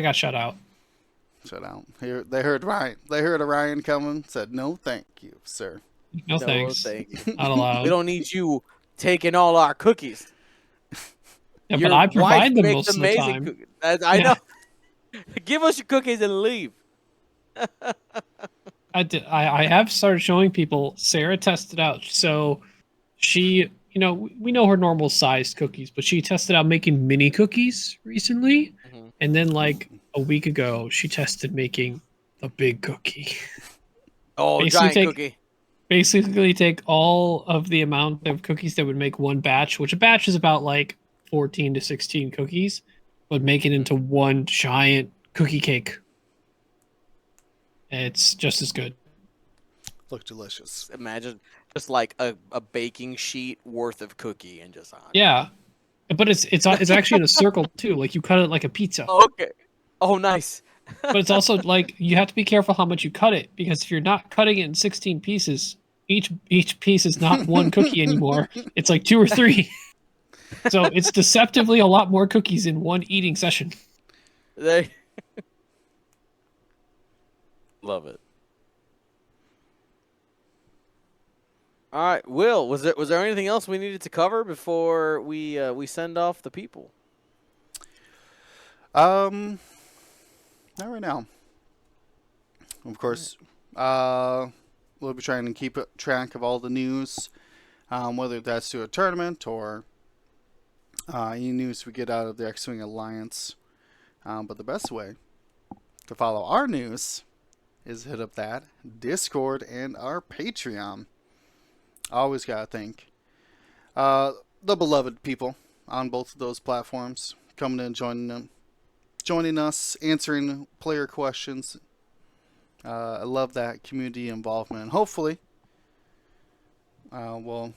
got shut out. Shut out. Here they heard Ryan. They heard Orion coming. Said no, thank you, sir. No thanks. Thank you. Not allowed. We don't need you taking all our cookies. Yeah, but I provide them most of the time. Cookies. I know. Give us your cookies and leave. I have started showing people. Sarah tested out. So she, we know her normal sized cookies, but she tested out making mini cookies recently. Mm-hmm. And then like a week ago, she tested making a big cookie. Oh, giant cookie. Basically take all of the amount of cookies that would make one batch, which a batch is about like 14 to 16 cookies, but make it into one giant cookie cake. It's just as good. Look delicious. Imagine just like a baking sheet worth of cookie and just on. Yeah, but it's actually in a circle too. Like you cut it like a pizza. Oh, okay. Oh, nice. But it's also like you have to be careful how much you cut it, because if you're not cutting it in 16 pieces, each piece is not one cookie anymore. It's like 2 or 3. So it's deceptively a lot more cookies in one eating session. Love it. All right, Will, was there anything else we needed to cover before we send off the people? Not right now. Of course, we'll be trying to keep track of all the news, whether that's to a tournament or any news we get out of the Xwing Alliance. But the best way to follow our news is hit up that Discord and our Patreon. Always gotta thank the beloved people on both of those platforms coming in, joining us, answering player questions. I love that community involvement, and hopefully we'll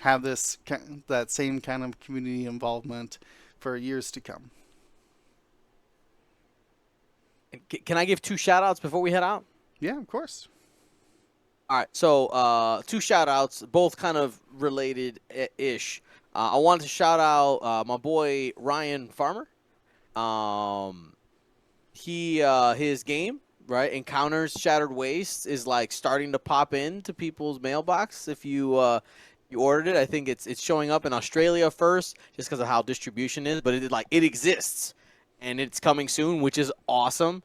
have that same kind of community involvement for years to come. Can I give 2 shout-outs before we head out? Yeah, of course. All right, so 2 shout-outs, both kind of related-ish. I wanted to shout out my boy Ryan Farmer. His game, right, Encounters Shattered Waste, is like starting to pop into people's mailbox. If you ordered it, I think it's showing up in Australia first, just because of how distribution is. But it exists, and it's coming soon, which is awesome.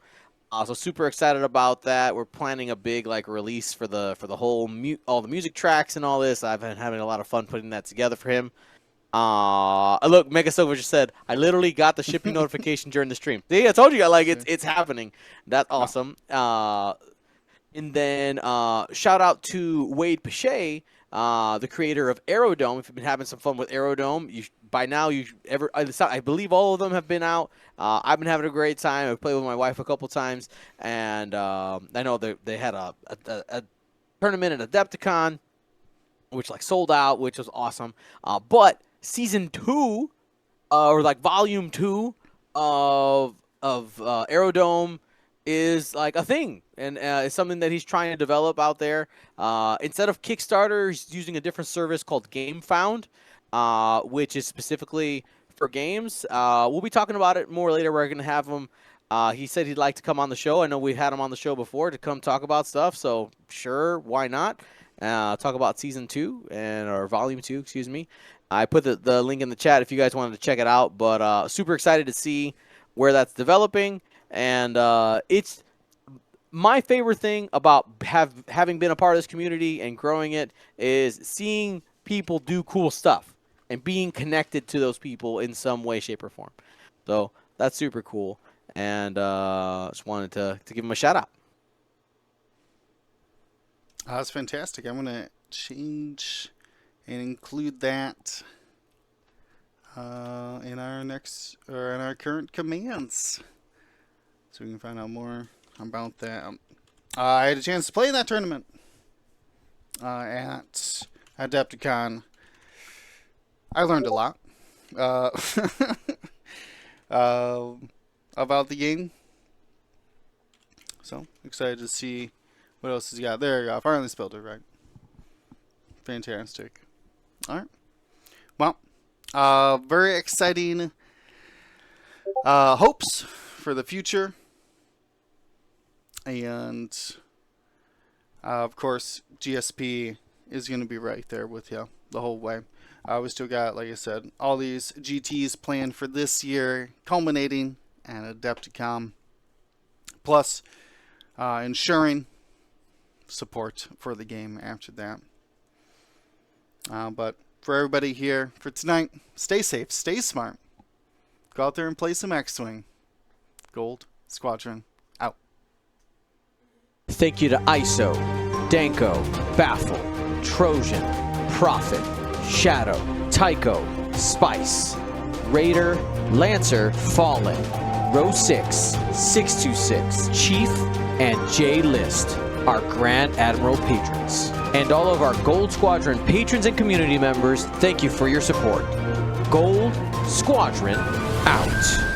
So super excited about that. We're planning a big release for the whole all the music tracks and all this. I've been having a lot of fun putting that together for him. Look, Mega Silver just said, I literally got the shipping notification during the stream. See, I told you, like, it's happening. That's awesome. And then shout out to Wade Pache, the creator of Aerodome. If you've been having some fun with Aerodome, by now I believe all of them have been out. I've been having a great time. I've played with my wife a couple times, and I know they had a tournament at Adepticon, which like sold out, which was awesome. But season 2, or like volume 2 of Aerodome is like a thing, and it's something that he's trying to develop out there. Instead of Kickstarter, he's using a different service called GameFound, which is specifically for games. We'll be talking about it more later. We're going to have him. He said he'd like to come on the show. I know we've had him on the show before to come talk about stuff, so sure, why not? Talk about season 2 or volume 2, excuse me. I put the link in the chat if you guys wanted to check it out, but super excited to see where that's developing. And it's my favorite thing about having been a part of this community and growing it is seeing people do cool stuff and being connected to those people in some way, shape, or form. So that's super cool, and just wanted to give them a shout out. That's fantastic. I'm gonna change and include that in our current commands, so we can find out more about that. I had a chance to play in that tournament at Adepticon. I learned a lot about the game, so excited to see what else has he got. There you go. Finally spelled it right. Fantastic. All right. Well, very exciting hopes for the future. And, of course, GSP is going to be right there with you the whole way. We still got, like I said, all these GTs planned for this year, culminating at Adepticon. Plus, ensuring support for the game after that. But for everybody here for tonight, stay safe, stay smart. Go out there and play some Xwing. Gold Squadron out. Thank you to ISO, Danko, Baffle, Trojan, Prophet, Shadow, Tycho, Spice, Raider, Lancer, Fallen, Row 6, 626, Chief, and J List, our Grand Admiral patrons. And all of our Gold Squadron patrons and community members, thank you for your support. Gold Squadron out.